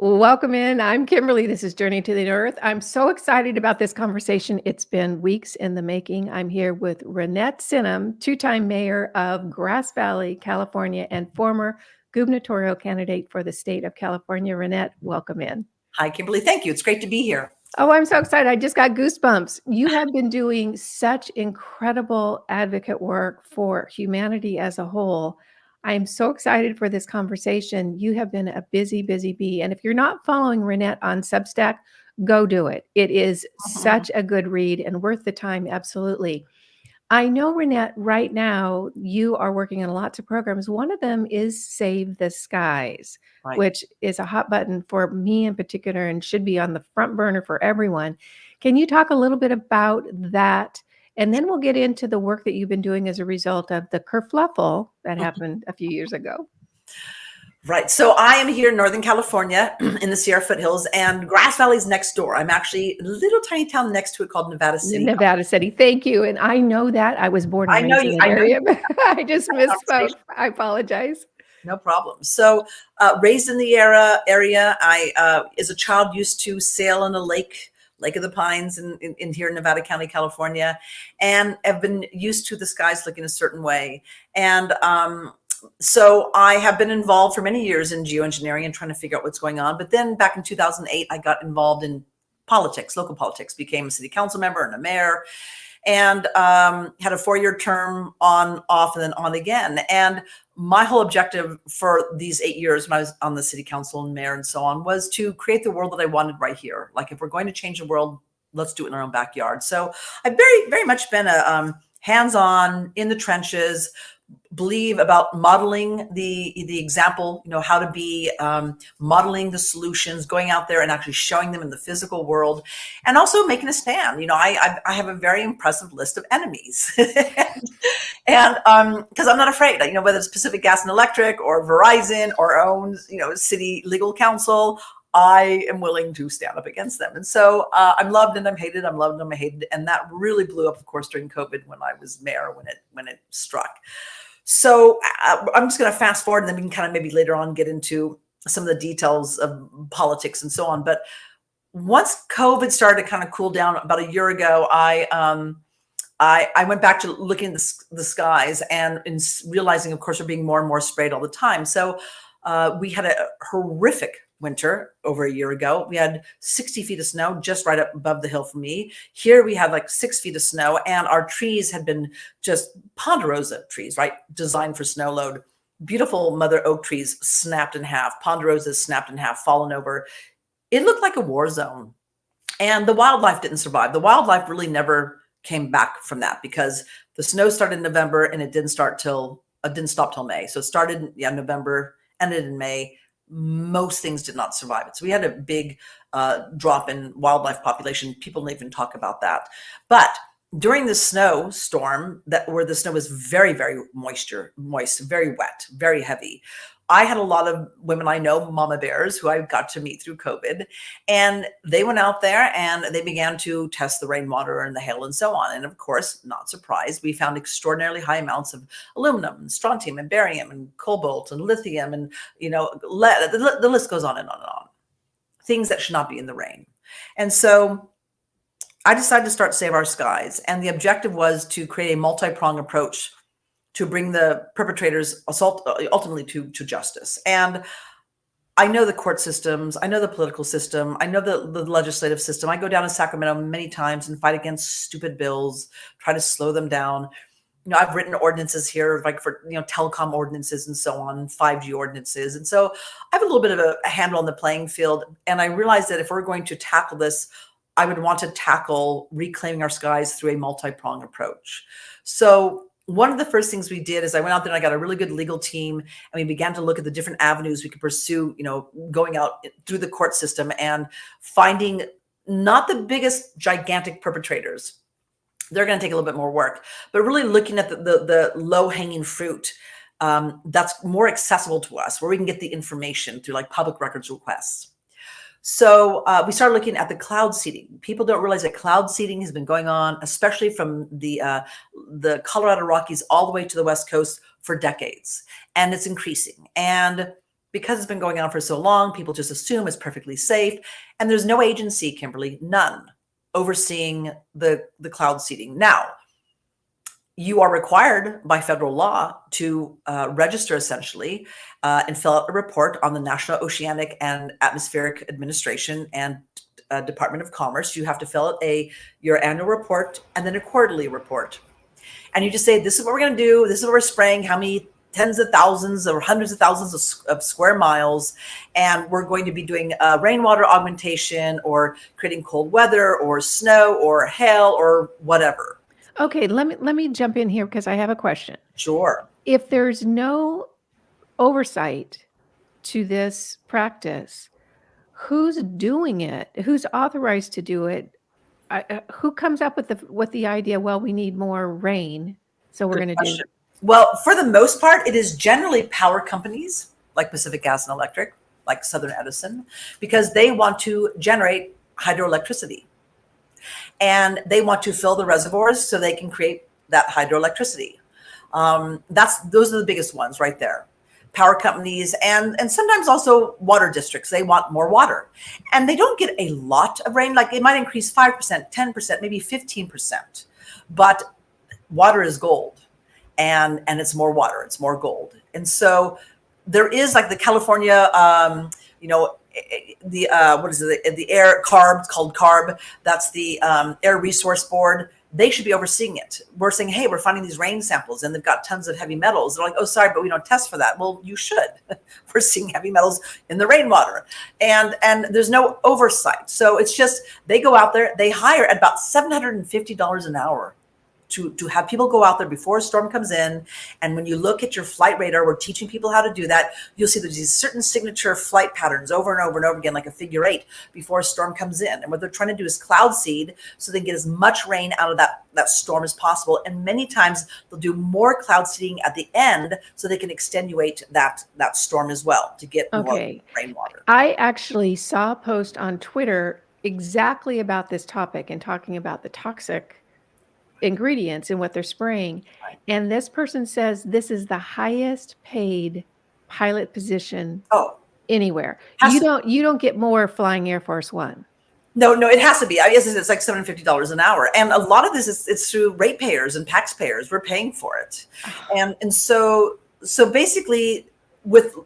Welcome in. I'm Kimberly. This is Journey to the Earth. I'm so excited about this conversation. It's been weeks in the making. I'm here with Reinette Senum, two-time mayor of Grass Valley, California, and former gubernatorial candidate for the state of California. Reinette, welcome in. Hi, Kimberly. Thank you. It's great to be here. Oh, I'm so excited. I just got goosebumps. You have been doing such incredible advocate work for humanity as a whole. I am so excited for this conversation. You have been a busy, busy bee. And if you're not following Reinette on Substack, go do it. It is such a good read and worth the time. Absolutely. I know, Reinette, right now you are working on lots of programs. One of them is Save the Skies, Right. which is a hot button for me in particular and should be on the front burner for everyone. Can you talk a little bit about that? And then we'll get into the work that you've been doing as a result of the kerfluffle that happened a few years ago. Right. So I am here in Northern California in the Sierra foothills, and Grass Valley's next door. I'm actually a little tiny town next to it called Nevada City. Nevada City. Thank you. And I know that. I was born and raised in the area. I just misspoke. I apologize. No problem. So raised in the area, I as a child used to sail in a Lake of the Pines in here in Nevada County, California, and have been used to the skies looking a certain way. And so I have been involved for many years in geoengineering and trying to figure out what's going on. But then back in 2008, I got involved in politics, local politics, became a city council member and a mayor, and had a 4-year term on, off, and then on again. And my whole objective for these 8 years when I was on the city council and mayor and so on was to create the world that I wanted right here. Like, if we're going to change the world, let's do it in our own backyard. So I've very much been a hands-on, in the trenches, believe about modeling the example, how to be modeling the solutions, going out there and actually showing them in the physical world, and also making a stand. I have a very impressive list of enemies, and because I'm not afraid, whether it's Pacific Gas and Electric or Verizon or owns, city legal counsel, I am willing to stand up against them. And so I'm loved and I'm hated. I'm loved and I'm hated. And that really blew up, of course, during COVID when I was mayor, when it struck. So I'm just going to fast forward, and then we can kind of maybe later on get into some of the details of politics and so on. But once COVID started to kind of cool down about a year ago, I went back to looking at the skies and realizing, of course, we're being more and more sprayed all the time. So we had a horrific winter over a year ago. We had 60 feet of snow just right up above the hill from me. Here we had like 6 feet of snow, and our trees had been just ponderosa trees, right? Designed for snow load. Beautiful mother oak trees snapped in half, ponderosas snapped in half, fallen over. It looked like a war zone. And the wildlife didn't survive. The wildlife really never came back from that, because the snow started in November and it didn't stop till May. So it started in November, ended in May. Most things did not survive it. So we had a big drop in wildlife population. People don't even talk about that. But during the snowstorm, where the snow was very moist, very wet, very heavy, I had a lot of women I know, mama bears, who I got to meet through COVID, and they went out there and they began to test the rainwater and the hail and so on. And of course, not surprised, we found extraordinarily high amounts of aluminum and strontium and barium and cobalt and lithium and, lead. The list goes on and on and on. Things that should not be in the rain. And so I decided to start Save Our Skies. And the objective was to create a multi-pronged approach to bring the perpetrators ultimately to justice. And I know the court systems, I know the political system, I know the legislative system. I go down to Sacramento many times and fight against stupid bills, try to slow them down. I've written ordinances here, like for, telecom ordinances and so on, 5G ordinances. And so I have a little bit of a handle on the playing field. And I realized that if we're going to tackle this, I would want to tackle reclaiming our skies through a multi-pronged approach. So one of the first things we did is I went out there and I got a really good legal team, and we began to look at the different avenues we could pursue, going out through the court system and finding not the biggest gigantic perpetrators. They're going to take a little bit more work, but really looking at the low-hanging fruit that's more accessible to us, where we can get the information through like public records requests. So we started looking at the cloud seeding. People don't realize that cloud seeding has been going on, especially from the Colorado Rockies all the way to the West Coast for decades, and it's increasing. And because it's been going on for so long, people just assume it's perfectly safe. And there's no agency, Kimberly, none, overseeing the cloud seeding. Now, you are required by federal law to register essentially and fill out a report on the National Oceanic and Atmospheric Administration and Department of Commerce. You have to fill out your annual report and then a quarterly report. And you just say, this is what we're going to do. This is what we're spraying, how many tens of thousands or hundreds of thousands of square miles. And we're going to be doing rainwater augmentation or creating cold weather or snow or hail or whatever. Okay, let me jump in here because I have a question. Sure. If there's no oversight to this practice, who's doing it? Who's authorized to do it? Who comes up with the idea, well, we need more rain, so we're going to do it? Well, for the most part, it is generally power companies like Pacific Gas and Electric, like Southern Edison, because they want to generate hydroelectricity. And they want to fill the reservoirs so they can create that hydroelectricity. Those are the biggest ones right there. Power companies and sometimes also water districts. They want more water. And they don't get a lot of rain. Like it might increase 5%, 10%, maybe 15%. But water is gold. And it's more water, it's more gold. And so there is like the California, what is it? The air CARB, it's called CARB. That's the Air Resource Board. They should be overseeing it. We're saying, hey, we're finding these rain samples and they've got tons of heavy metals. They're like, oh, sorry, but we don't test for that. Well, you should. We're seeing heavy metals in the rainwater. And there's no oversight. So it's just, they go out there, they hire at about $750 an hour to have people go out there before a storm comes in. And when you look at your flight radar, we're teaching people how to do that. You'll see there's these certain signature flight patterns over and over and over again, like a figure 8 before a storm comes in. And what they're trying to do is cloud seed so they get as much rain out of that storm as possible. And many times they'll do more cloud seeding at the end so they can extenuate that storm as well to get more rainwater. I actually saw a post on Twitter exactly about this topic and talking about the toxic ingredients in what they're spraying. Right. And this person says this is the highest paid pilot position anywhere. You don't get more flying Air Force One. No, it has to be. I guess it's like $750 an hour. And a lot of this it's through ratepayers and taxpayers. We're paying for it. And so basically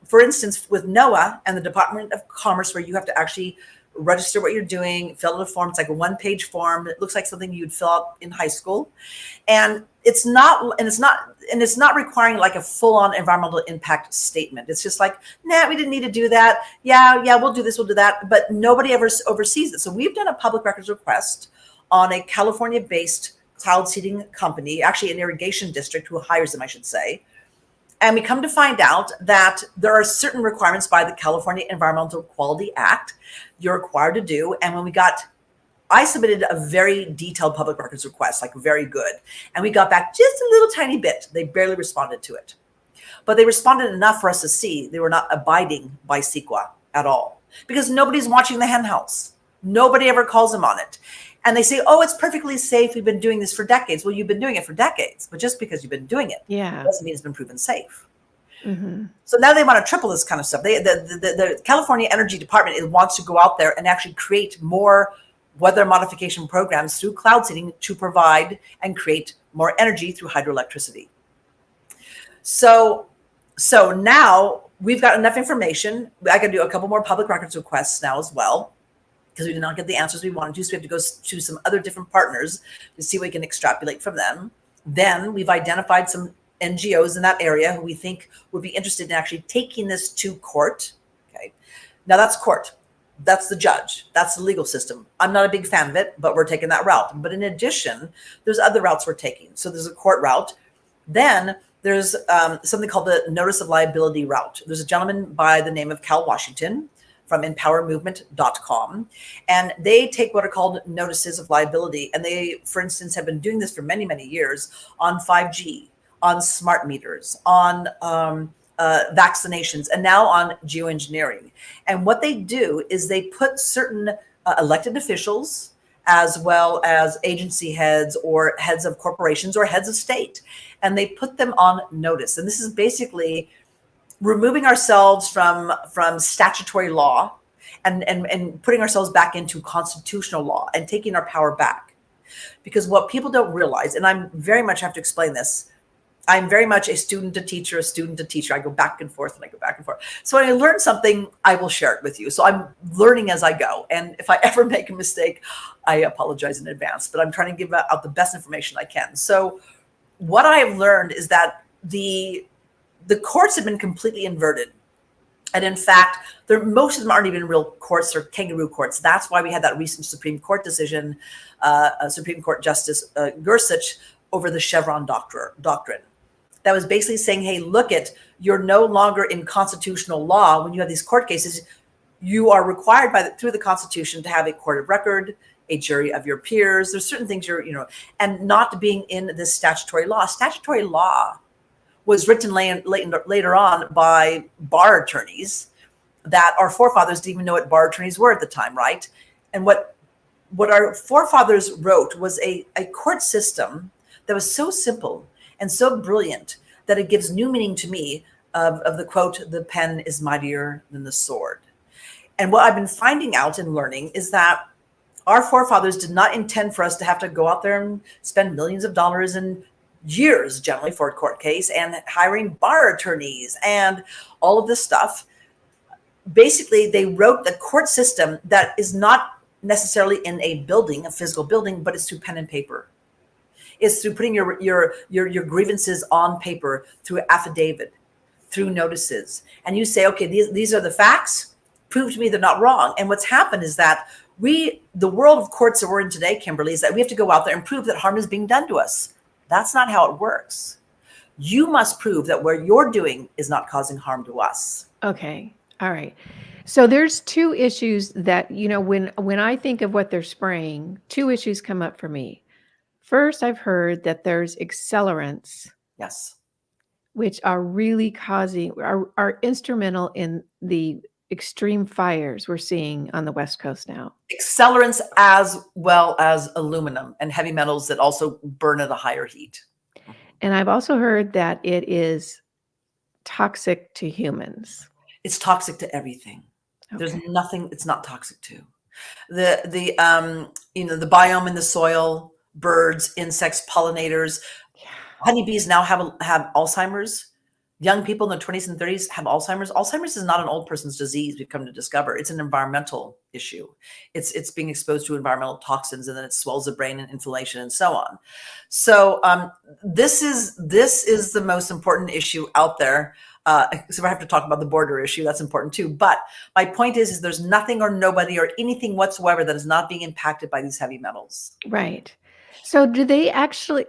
for instance, with NOAA and the Department of Commerce, where you have to actually register what you're doing, fill out a form. It's like a one-page form. It looks like something you'd fill out in high school. And it's not requiring like a full-on environmental impact statement. It's just like, nah, we didn't need to do that. Yeah, we'll do this, we'll do that. But nobody ever oversees it. So we've done a public records request on a California-based cloud seeding company, actually an irrigation district who hires them, I should say. And we come to find out that there are certain requirements by the California Environmental Quality Act you're required to do. And when I submitted a very detailed public records request, like very good. And we got back just a little tiny bit. They barely responded to it. But they responded enough for us to see they were not abiding by CEQA at all. Because nobody's watching the hen house. Nobody ever calls them on it. And they say, oh, it's perfectly safe. We've been doing this for decades. Well, you've been doing it for decades. But just because you've been doing it doesn't mean it's been proven safe. Mm-hmm. So now they want to triple this kind of stuff. The California Energy Department wants to go out there and actually create more weather modification programs through cloud seeding to provide and create more energy through hydroelectricity. So now we've got enough information. I can do a couple more public records requests now as well, because we did not get the answers we wanted to. So we have to go to some other different partners to see what we can extrapolate from them. Then we've identified some NGOs in that area who we think would be interested in actually taking this to court. Okay. Now that's court. That's the judge. That's the legal system. I'm not a big fan of it, but we're taking that route. But in addition, there's other routes we're taking. So there's a court route. Then there's something called the notice of liability route. There's a gentleman by the name of Cal Washington from empowermovement.com. And they take what are called notices of liability. And they, for instance, have been doing this for many, many years on 5G, on smart meters, on vaccinations, and now on geoengineering. And what they do is they put certain elected officials, as well as agency heads or heads of corporations or heads of state, and they put them on notice. And this is basically removing ourselves from statutory law and putting ourselves back into constitutional law and taking our power back. Because what people don't realize, and I'm very much have to explain this, I'm very much a student to teacher, a student to teacher. I go back and forth and I go back and forth. So when I learn something, I will share it with you. So I'm learning as I go. And if I ever make a mistake, I apologize in advance, but I'm trying to give out the best information I can. So what I have learned is that the courts have been completely inverted. And in fact, most of them aren't even real courts or kangaroo courts. That's why we had that recent Supreme Court decision, Supreme Court Justice Gorsuch over the Chevron doctrine. That was basically saying, hey, look you're no longer in constitutional law. When you have these court cases, you are required through the Constitution to have a court of record, a jury of your peers. There's certain things and not being in this statutory law. Statutory law was written later on by bar attorneys that our forefathers didn't even know what bar attorneys were at the time, right? And what our forefathers wrote was a court system that was so simple and so brilliant that it gives new meaning to me of the quote, the pen is mightier than the sword. And what I've been finding out and learning is that our forefathers did not intend for us to have to go out there and spend millions of dollars and years generally for a court case and hiring bar attorneys and all of this stuff. Basically, they wrote the court system that is not necessarily in a building, a physical building, but it's through pen and paper. It's through putting your grievances on paper, through affidavit, through notices. And you say, okay, these are the facts. Prove to me they're not wrong. And what's happened is that the world of courts that we're in today, Kimberly, is that we have to go out there and prove that harm is being done to us. That's not how it works. You must prove that what you're doing is not causing harm to us. Okay. All right. So there's two issues that, when I think of what they're spraying, two issues come up for me. First, I've heard that there's accelerants. Yes. Which are really are instrumental in the extreme fires we're seeing on the West Coast now. Accelerants as well as aluminum and heavy metals that also burn at a higher heat. And I've also heard that it is toxic to humans. It's toxic to everything. Okay. There's nothing it's not toxic to. The biome in the soil, birds, insects, pollinators. Yeah. Honeybees now have Alzheimer's. Young people in their 20s and 30s have Alzheimer's. Alzheimer's is not an old person's disease, we've come to discover. It's an environmental issue. It's being exposed to environmental toxins, and then it swells the brain and inflammation and so on. So this is the most important issue out there. So I have to talk about the border issue. That's important too. But my point is there's nothing or nobody or anything whatsoever that is not being impacted by these heavy metals. Right. So do they actually...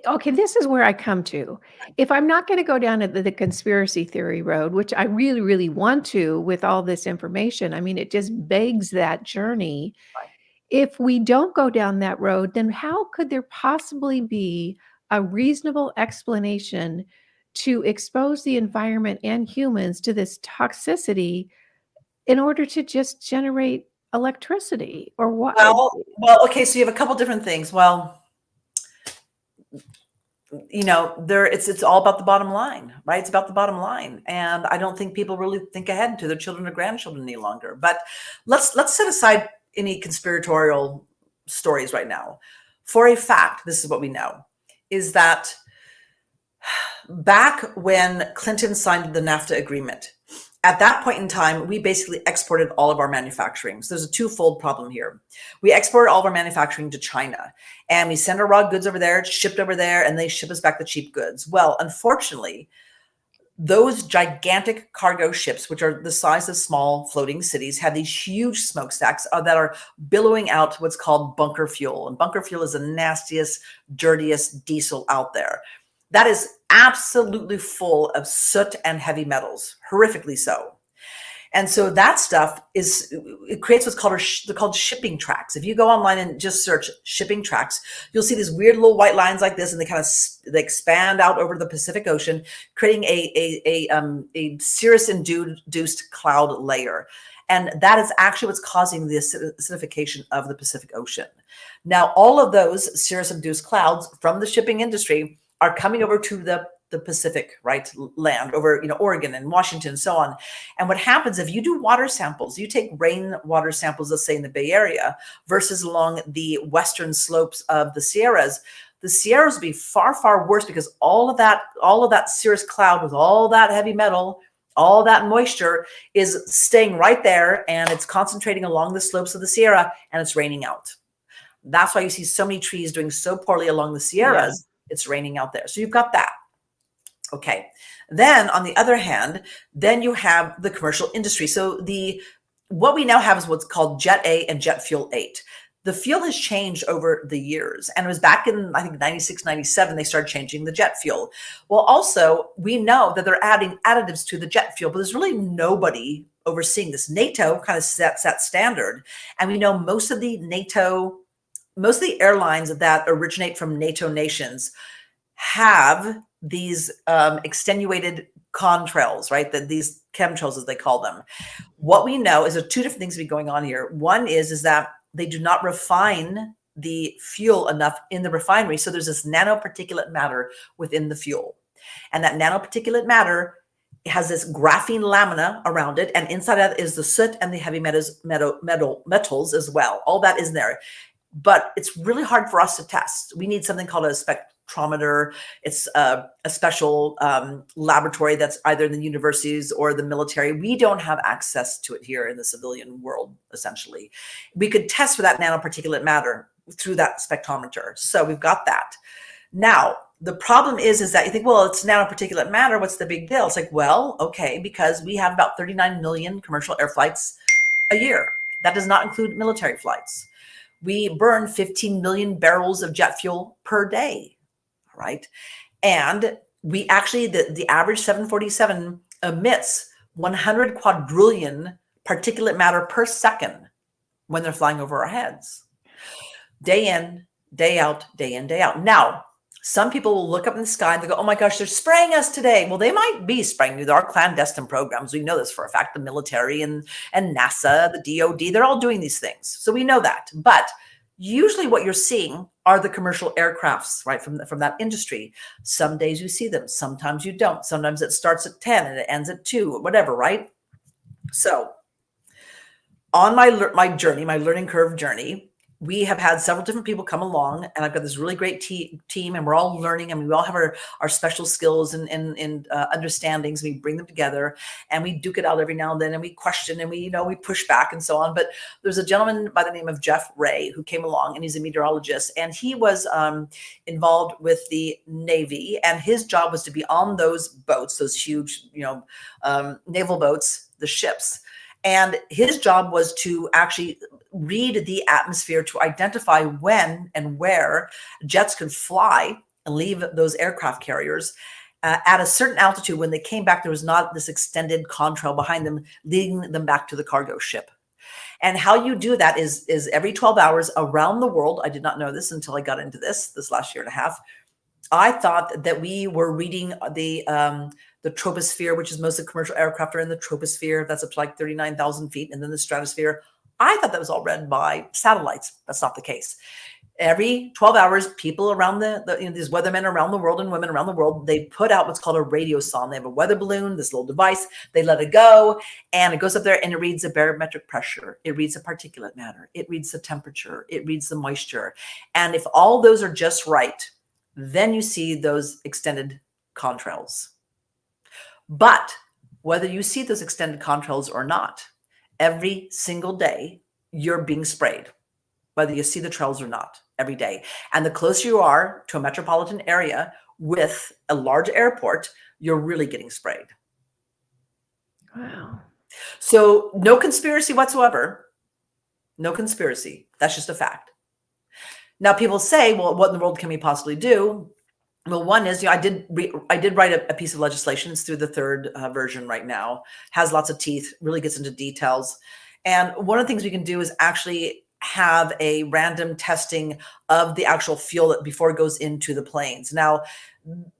okay, this is where I come to. If I'm not going to go down the conspiracy theory road, which I really, really want to with all this information, I mean, it just begs that journey. Right. If we don't go down that road, then how could there possibly be a reasonable explanation to expose the environment and humans to this toxicity in order to just generate electricity or what? Well, okay, so you have a couple different things. Well, it's all about the bottom line, right? It's about the bottom line. And I don't think people really think ahead to their children or grandchildren any longer. But let's set aside any conspiratorial stories right now. For a fact, this is what we know, is that back when Clinton signed the NAFTA agreement, at that point in time, we basically exported all of our manufacturing. So there's a twofold problem here. We exported all of our manufacturing to China, and we send our raw goods over there, it's shipped over there, and they ship us back the cheap goods. Well, unfortunately, those gigantic cargo ships, which are the size of small floating cities, have these huge smokestacks that are billowing out what's called bunker fuel. And bunker fuel is the nastiest, dirtiest diesel out there. That is absolutely full of soot and heavy metals, horrifically so. And so that stuff it creates what's called shipping tracks. If you go online and just search shipping tracks, you'll see these weird little white lines like this, and they expand out over the Pacific Ocean, creating a cirrus-induced cloud layer. And that is actually what's causing the acidification of the Pacific Ocean. Now, all of those cirrus-induced clouds from the shipping industry are coming over to the the Pacific, right, land over, Oregon and Washington and so on. And what happens if you do water samples, you take rainwater samples, let's say in the Bay Area versus along the western slopes of the Sierras will be far, far worse because all of that cirrus cloud with all that heavy metal, all that moisture is staying right there, and it's concentrating along the slopes of the Sierra, and it's raining out. That's why you see so many trees doing so poorly along the Sierras. Yeah. It's raining out there. So you've got that. Okay. Then on the other hand, then you have the commercial industry. So what we now have is what's called Jet A and Jet Fuel 8. The fuel has changed over the years, and it was back in, I think, 96, 97, they started changing the jet fuel. Well, also, we know that they're adding additives to the jet fuel, but there's really nobody overseeing this. NATO kind of sets that standard, and we know most of the airlines that originate from NATO nations have these extenuated contrails, right? These chemtrails, as they call them. What we know is there are two different things that be going on here. One is that they do not refine the fuel enough in the refinery. So there's this nanoparticulate matter within the fuel. And that nanoparticulate matter has this graphene lamina around it. And inside of it is the soot and the heavy metals as well. All that is there. But it's really hard for us to test. We need something called a spectrometer. It's a special laboratory that's either in the universities or the military. We don't have access to it here in the civilian world, essentially. We could test for that nanoparticulate matter through that spectrometer. So we've got that. Now, the problem is that you think, well, it's nanoparticulate matter. What's the big deal? It's like, well, okay, because we have about 39 million commercial air flights a year. That does not include military flights. We burn 15 million barrels of jet fuel per day, right? And we actually, the average 747 emits 100 quadrillion particulate matter per second when they're flying over our heads. Day in, day out, day in, day out. Now, some people will look up in the sky and they go, oh my gosh, they're spraying us today. Well, they might be spraying you. There are clandestine programs. We know this for a fact. The military and NASA, the DOD, they're all doing these things. So we know that. But usually what you're seeing are the commercial aircrafts, right, from that industry. Some days you see them. Sometimes you don't. Sometimes it starts at 10 and it ends at 2 or whatever, right? So on my journey, my learning curve journey, we have had several different people come along, and I've got this really great team, and we're all learning, and we all have our special skills and understandings. We bring them together, and we duke it out every now and then, and we question, and we push back and so on. But there's a gentleman by the name of Jeff Ray who came along, and he's a meteorologist, and he was involved with the Navy, and his job was to be on those boats, those huge, naval boats, the ships. And his job was to actually read the atmosphere to identify when and where jets could fly and leave those aircraft carriers at a certain altitude. When they came back, there was not this extended contrail behind them, leading them back to the cargo ship. And how you do that is every 12 hours around the world. I did not know this until I got into this last year and a half. I thought that we were reading the troposphere, which is most of the commercial aircraft are in the troposphere. That's up to like 39,000 feet. And then the stratosphere. I thought that was all read by satellites. That's not the case. Every 12 hours, people around these weathermen around the world and women around the world, they put out what's called a radiosonde. They have a weather balloon, this little device. They let it go, and it goes up there, and it reads the barometric pressure. It reads the particulate matter. It reads the temperature. It reads the moisture. And if all those are just right, then you see those extended contrails. But whether you see those extended contrails or not, every single day you're being sprayed, whether you see the trails or not, every day. And the closer you are to a metropolitan area with a large airport, you're really getting sprayed. Wow. So no conspiracy whatsoever. No conspiracy. That's just a fact. Now people say, well, what in the world can we possibly do? Well, one is, I did write a piece of legislation. It's through the third version right now. Has lots of teeth, really gets into details. And one of the things we can do is actually have a random testing of the actual fuel before it goes into the planes. Now,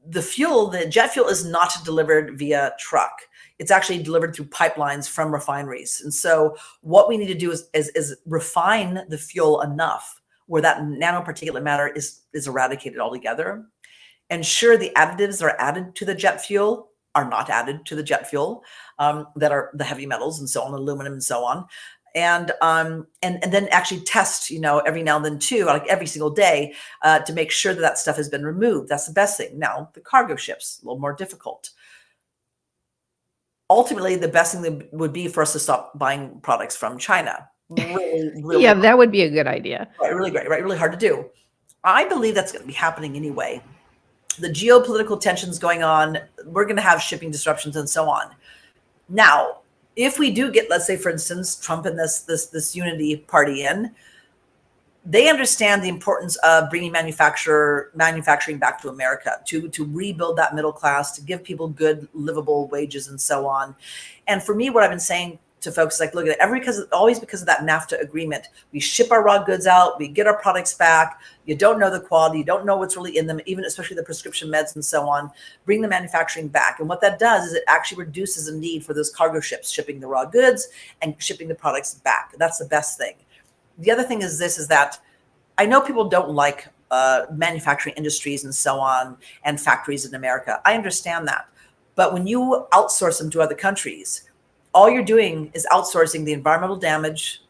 the jet fuel is not delivered via truck. It's actually delivered through pipelines from refineries. And so what we need to do is refine the fuel enough where that nanoparticulate matter is eradicated altogether. ensure the additives that are added to the jet fuel are not added to the jet fuel, that are the heavy metals and so on, aluminum and so on. And then actually test, every now and then too, like every single day, to make sure that that stuff has been removed. That's the best thing. Now, the cargo ships, a little more difficult. Ultimately, the best thing would be for us to stop buying products from China. Really, really, Yeah, that would be a good idea. right, really great, right? Really hard to do. I believe that's going to be happening anyway. The geopolitical tensions going on, we're going to have shipping disruptions and so on. Now, if we do get, let's say, for instance, Trump and this unity party in, they understand the importance of bringing manufacturing back to America, to rebuild that middle class, to give people good, livable wages and so on. And for me, what I've been saying to folks, like, look at it, always because of that NAFTA agreement, we ship our raw goods out, we get our products back. You don't know the quality, you don't know what's really in them, even especially the prescription meds and so on. Bring the manufacturing back. And what that does is it actually reduces the need for those cargo ships shipping the raw goods and shipping the products back. That's the best thing. The other thing is that I know people don't like manufacturing industries and so on and factories in America. I understand that. But when you outsource them to other countries, all you're doing is outsourcing the environmental damage,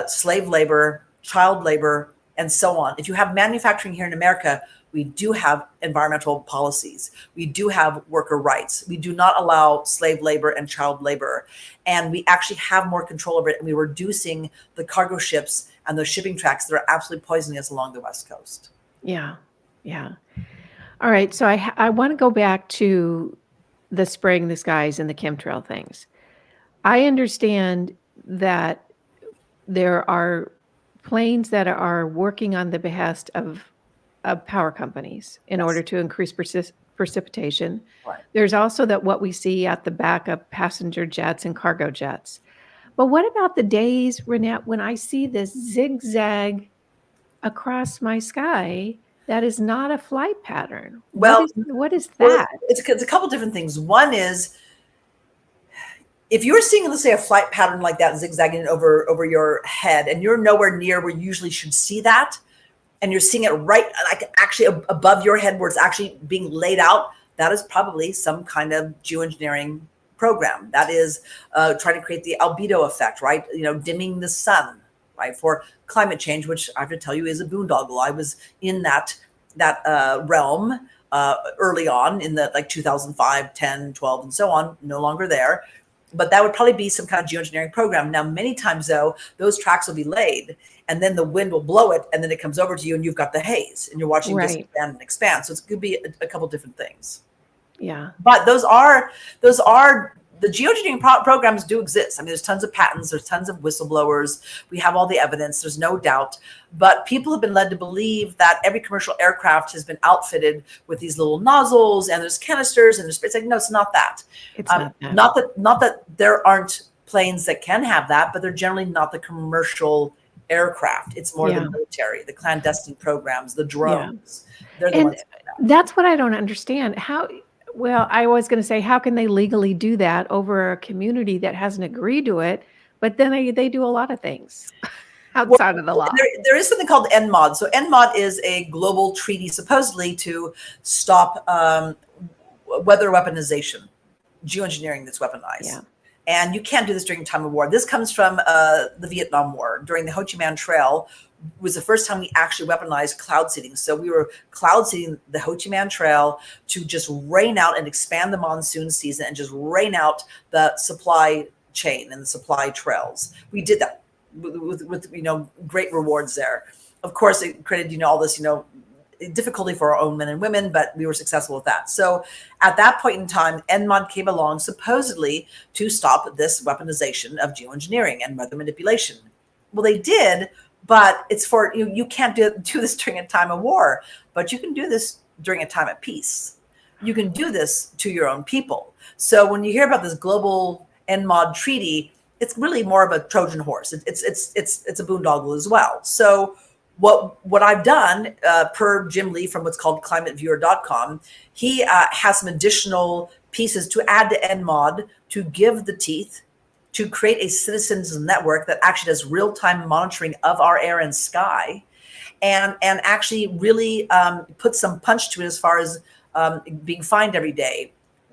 slave labor, child labor, and so on. If you have manufacturing here in America, we do have environmental policies. We do have worker rights. We do not allow slave labor and child labor. And we actually have more control over it. And we're reducing the cargo ships and those shipping tracks that are absolutely poisoning us along the West Coast. Yeah. Yeah. All right. So I want to go back to the spraying the skies and the chemtrail things. I understand that there are planes that are working on the behest of power companies in Yes. order to increase precipitation. Right. There's also what we see at the back of passenger jets and cargo jets. But what about the days, Reinette, when I see this zigzag across my sky that is not a flight pattern? Well, What is that? It's a couple different things. One is, if you're seeing, let's say, a flight pattern like that zigzagging over your head, and you're nowhere near where you usually should see that, and you're seeing it right, like actually above your head where it's actually being laid out, that is probably some kind of geoengineering program. That is trying to create the albedo effect, right? Dimming the sun, right? For climate change, which I have to tell you is a boondoggle. I was in that realm early on in the 2005, 10, 12, and so on, no longer there. But that would probably be some kind of geoengineering program. Now, many times, though, those tracks will be laid, and then the wind will blow it, and then it comes over to you, and you've got the haze, and you're watching this expand and expand. So it could be a couple different things. Yeah. But those are the geoengineering programs do exist. I mean, there's tons of patents, there's tons of whistleblowers. We have all the evidence, there's no doubt. But people have been led to believe that every commercial aircraft has been outfitted with these little nozzles, and there's canisters, and it's like, no, it's not that. It's not that. Not that there aren't planes that can have that, but they're generally not the commercial aircraft. It's more the military, the clandestine programs, the drones. They're the ones. That's what I don't understand. Well, I was going to say, how can they legally do that over a community that hasn't agreed to it? But then they do a lot of things outside of the law. There is something called NMOD. So NMOD is a global treaty supposedly to stop weather weaponization, geoengineering that's weaponized. Yeah. And you can't do this during time of war. This comes from the Vietnam War. During the Ho Chi Minh Trail was the first time we actually weaponized cloud seeding. So we were cloud seeding the Ho Chi Minh Trail to just rain out and expand the monsoon season and just rain out the supply chain and the supply trails. We did that with great rewards there. Of course, it created all this difficulty for our own men and women, but we were successful with that. So at that point in time, NMOD came along supposedly to stop this weaponization of geoengineering and weather manipulation. Well, they did, but it's for you can't do this during a time of war, but you can do this during a time of peace. You can do this to your own people. So when you hear about this global NMOD treaty, it's really more of a Trojan horse. It's a boondoggle as well. So what I've done, per Jim Lee from what's called climateviewer.com, he has some additional pieces to add to NMOD to give the teeth, to create a citizens network that actually does real-time monitoring of our air and sky. and actually really put some punch to it as far as being fined every day,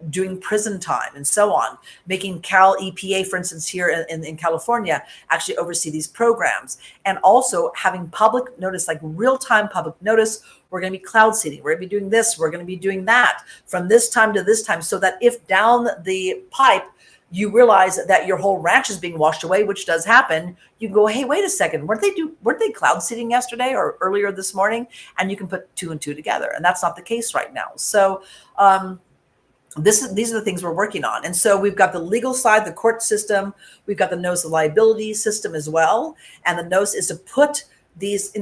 doing prison time, and so on, making Cal EPA, for instance, here in California, actually oversee these programs, and also having public notice, like real-time public notice. We're going to be cloud seeding. We're going to be doing this. We're going to be doing that from this time to this time, so that if down the pipe you realize that your whole ranch is being washed away, which does happen, you can go, hey, wait a second, weren't they cloud seeding yesterday or earlier this morning? And you can put 2 and 2 together. And that's not the case right now. So these are the things we're working on. And so we've got the legal side, the court system. We've got the notice of liability system as well. And the notice is to put these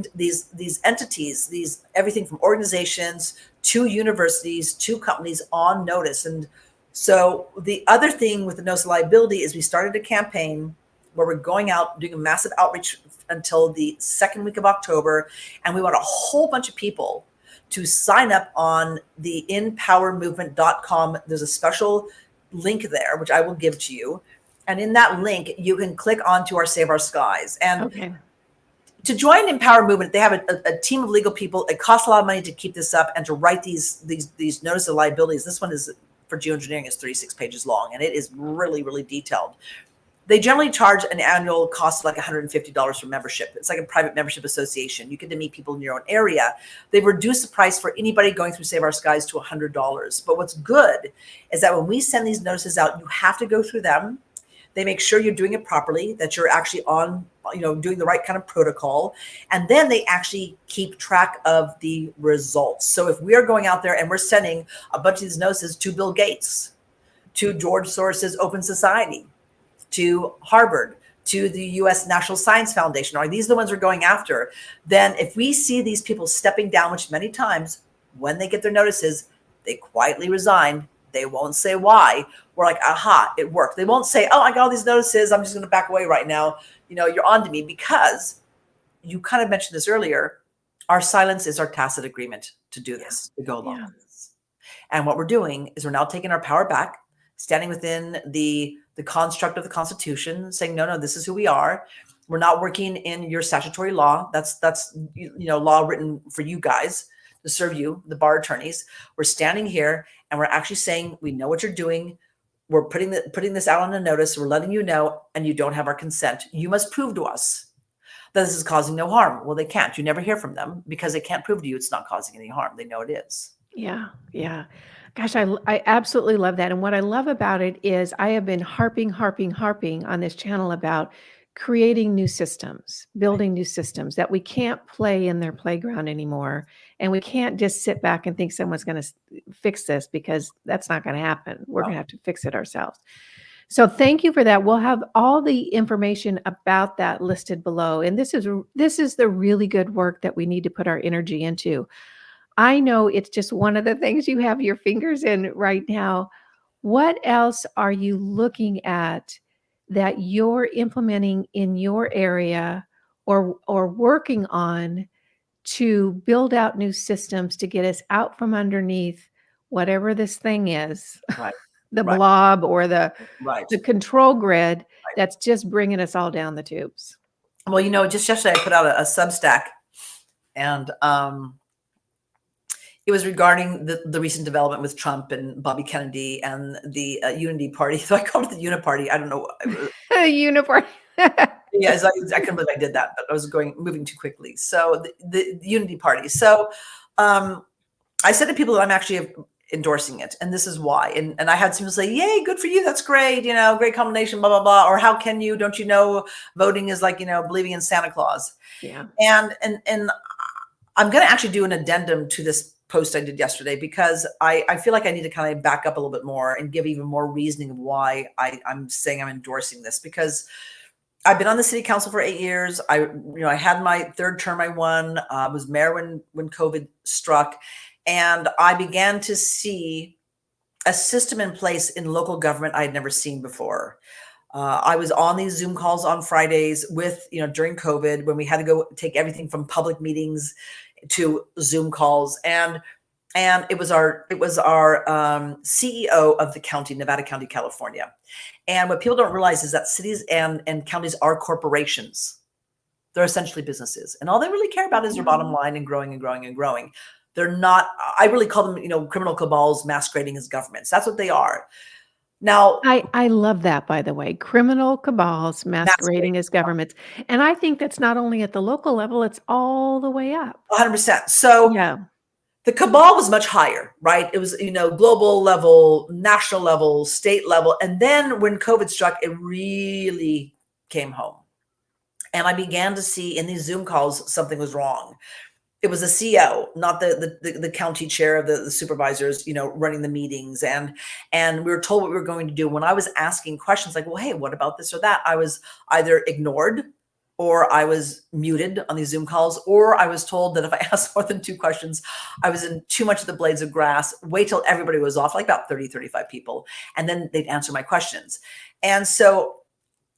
entities, these everything from organizations to universities to companies on notice. And so the other thing with the notice of liability is we started a campaign where we're going out doing a massive outreach until the second week of October. And we want a whole bunch of people to sign up on the inpowermovement.com. There's a special link there, which I will give to you. And in that link, you can click onto our Save Our Skies. And to join Empower Movement, they have a team of legal people. It costs a lot of money to keep this up and to write these notice of liabilities. This one is for geoengineering is 36 pages long, and it is really, really detailed. They generally charge an annual cost of like $150 for membership. It's like a private membership association. You get to meet people in your own area. They've reduced the price for anybody going through Save Our Skies to $100. But what's good is that when we send these notices out, you have to go through them. They make sure you're doing it properly, that you're actually on, doing the right kind of protocol. And then they actually keep track of the results. So if we are going out there and we're sending a bunch of these notices to Bill Gates, to George Soros's Open Society, to Harvard, to the U.S. National Science Foundation, are these the ones we're going after? Then if we see these people stepping down, which many times when they get their notices, they quietly resign. They won't say why. We're like, aha, it worked. They won't say, oh, I got all these notices, I'm just going to back away right now. You're on to me, because you kind of mentioned this earlier. Our silence is our tacit agreement to do this, to go along with this. And what we're doing is we're now taking our power back, standing within the construct of the Constitution, saying, no, this is who we are. We're not working in your statutory law. That's law written for you guys to serve you, the bar attorneys. We're standing here and we're actually saying, we know what you're doing. We're putting this out on a notice. We're letting you know, and you don't have our consent. You must prove to us that this is causing no harm. Well, they can't. You never hear from them because they can't prove to you it's not causing any harm. They know it is. Yeah. Gosh, I absolutely love that. And what I love about it is I have been harping on this channel about creating new systems, building new systems that we can't play in their playground anymore. And we can't just sit back and think someone's going to fix this, because that's not going to happen. We're going to have to fix it ourselves. So thank you for that. We'll have all the information about that listed below. And this is the really good work that we need to put our energy into. I know it's just one of the things you have your fingers in right now. What else are you looking at that you're implementing in your area or working on to build out new systems to get us out from underneath whatever this thing is, Right. the blob or the control grid Right. that's just bringing us all down the tubes? Well, just yesterday I put out a Substack, and it was regarding the recent development with Trump and Bobby Kennedy and the Unity Party. So I called it the Uniparty. I don't know. Uniparty. Yes, I couldn't believe I did that, but I was moving too quickly. So the Unity Party. So I said to people that I'm actually endorsing it, and this is why. And I had some people say, "Yay, good for you. That's great. Great combination. Blah blah blah." Or, "How can you? Don't you know voting is like believing in Santa Claus?" Yeah. And I'm going to actually do an addendum to this post I did yesterday, because I feel like I need to kind of back up a little bit more and give even more reasoning of why I'm saying I'm endorsing this. Because I've been on the city council for 8 years. I had my third term. I won. Was mayor when COVID struck, and I began to see a system in place in local government I had never seen before. I was on these Zoom calls on Fridays during COVID, when we had to go take everything from public meetings to Zoom calls, and it was our CEO of the county, Nevada County, California. And what people don't realize is that cities and counties are corporations. They're essentially businesses, and all they really care about is their bottom line and growing and growing and growing. They're not, I really call them, criminal cabals masquerading as governments. That's what they are. Now, I love that, by the way, criminal cabals masquerading masquerading as governments, and I think that's not only at the local level, it's all the way up. 100%. So Yeah. the cabal was much higher, right? It was, global level, national level, state level. And then when COVID struck, it really came home. And I began to see in these Zoom calls, something was wrong. It was the CEO, not the county chair of the supervisors, running the meetings. And we were told what we were going to do. When I was asking questions like, well, hey, what about this or that? I was either ignored or I was muted on these Zoom calls, or I was told that if I asked more than 2 questions, I was in too much of the blades of grass. Wait till everybody was off, like about 30, 35 people. And then they'd answer my questions. And so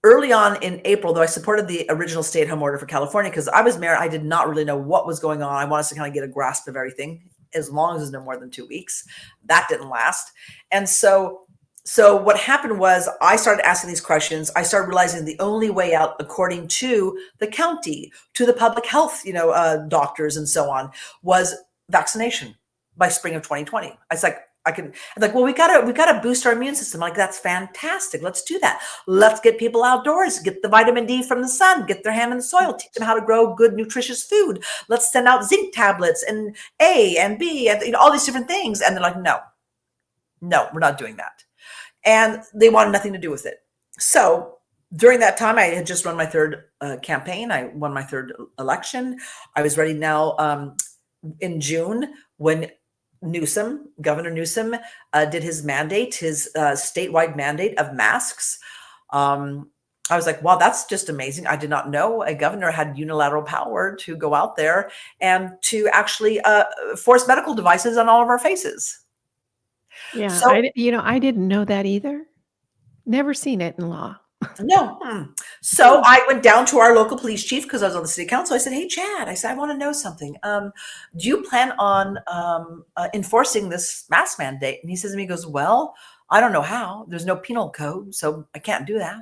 early on in April, though, I supported the original stay-at-home order for California because I was mayor. I did not really know what was going on. I wanted us to kind of get a grasp of everything, as long as it's no more than 2 weeks. That didn't last. And so what happened was I started asking these questions. I started realizing the only way out, according to the county, to the public health, doctors and so on, was vaccination by spring of 2020. I was like, well, we gotta boost our immune system. Like, that's fantastic. Let's do that. Let's get people outdoors, get the vitamin D from the sun, get their hand in the soil, teach them how to grow good, nutritious food. Let's send out zinc tablets and A and B and all these different things. And they're like, no, we're not doing that. And they wanted nothing to do with it. So during that time, I had just run my 3rd campaign. I won my 3rd election. I was ready now in June when Governor Newsom did his mandate, his statewide mandate of masks. I was like, wow, that's just amazing. I did not know a governor had unilateral power to go out there and to actually force medical devices on all of our faces. Yeah, So I didn't know that either. Never seen it in law. no. So I went down to our local police chief because I was on the city council. I said, hey, Chad, I said, I want to know something. Do you plan on enforcing this mask mandate? And he says to me, he goes, well, I don't know how. There's no penal code, so I can't do that.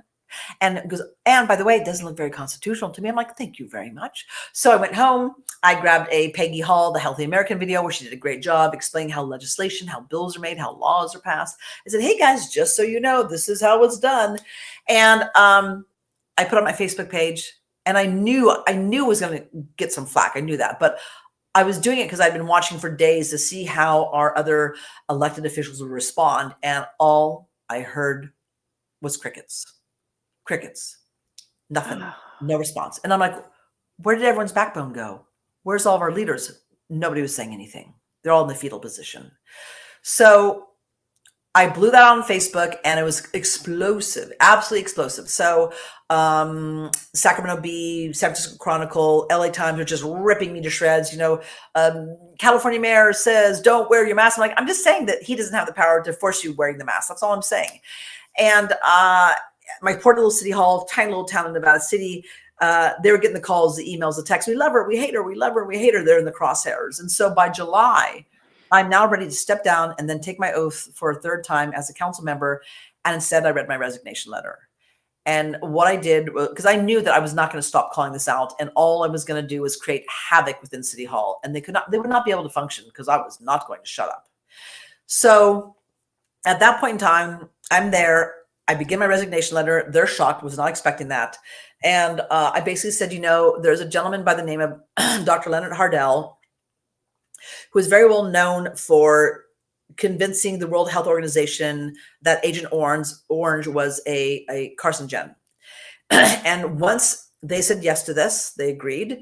And it goes, and by the way, it doesn't look very constitutional to me. I'm like, thank you very much. So I went home. I grabbed a Peggy Hall, the Healthy American video, where she did a great job explaining how legislation, how bills are made, how laws are passed. I said, hey guys, just so you know, this is how it's done. And I put on my Facebook page, and I knew it was going to get some flack. I knew that, but I was doing it because I'd been watching for days to see how our other elected officials would respond. And all I heard was crickets. Nothing, no response. And I'm like, where did everyone's backbone go? Where's all of our leaders? Nobody was saying anything. They're all in the fetal position. So I blew that on Facebook, and it was explosive, absolutely explosive. So Sacramento Bee, San Francisco Chronicle, LA Times are just ripping me to shreds. California mayor says, don't wear your mask. I'm like, I'm just saying that he doesn't have the power to force you wearing the mask. That's all I'm saying. And my poor little city hall, tiny little town in Nevada City, they were getting the calls, the emails, the texts. We love her. We hate her. We love her. We hate her. They're in the crosshairs. And so by July, I'm now ready to step down and then take my oath for a 3rd time as a council member. And instead, I read my resignation letter. And what I did, because I knew that I was not going to stop calling this out, and all I was going to do was create havoc within City Hall, and they would not be able to function because I was not going to shut up. So at that point in time, I'm there. I begin my resignation letter. They're shocked, was not expecting that. And I basically said, there's a gentleman by the name of Dr. Leonard Hardell, who is very well known for convincing the World Health Organization that Agent Orange was a carcinogen. And once they said yes to this, they agreed.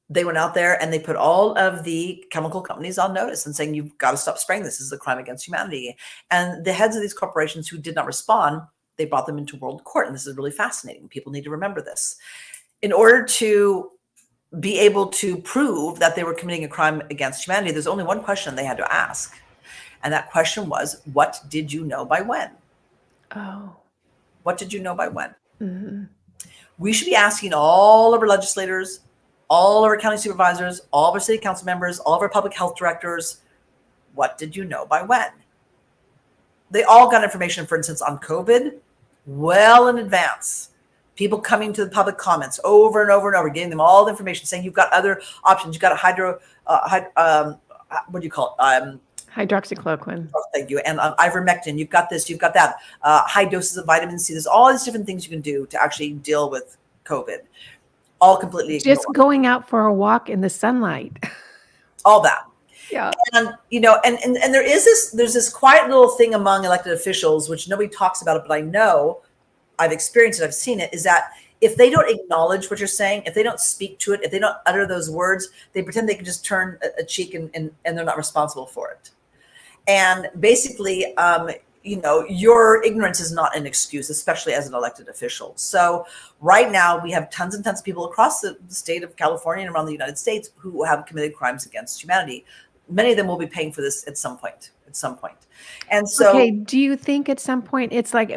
They went out there and they put all of the chemical companies on notice and saying, you've got to stop spraying this. This is a crime against humanity. And the heads of these corporations who did not respond, they brought them into world court. And this is really fascinating. People need to remember this. In order to be able to prove that they were committing a crime against humanity, there's only one question they had to ask. And that question was, what did you know by when? Oh. What did you know by when? Mm-hmm. We should be asking all of our legislators, all of our county supervisors, all of our city council members, all of our public health directors, what did you know by when? They all got information, for instance, on COVID well in advance. People coming to the public comments over and over and over, getting them all the information, saying you've got other options. You've got a what do you call it? Hydroxychloroquine. Oh, thank you. And ivermectin. You've got this. You've got that. High doses of vitamin C. There's all these different things you can do to actually deal with COVID. All completely ignored. Just going out for a walk in the sunlight. All that. Yeah. And and there's this quiet little thing among elected officials, which nobody talks about it, but I know, I've experienced it, I've seen it, is that if they don't acknowledge what you're saying, if they don't speak to it, if they don't utter those words, they pretend they can just turn a cheek and they're not responsible for it. And basically, your ignorance is not an excuse, especially as an elected official. So right now we have tons and tons of people across the state of California and around the United States who have committed crimes against humanity. Many of them will be paying for this at some point. And so, okay, do you think at some point it's like,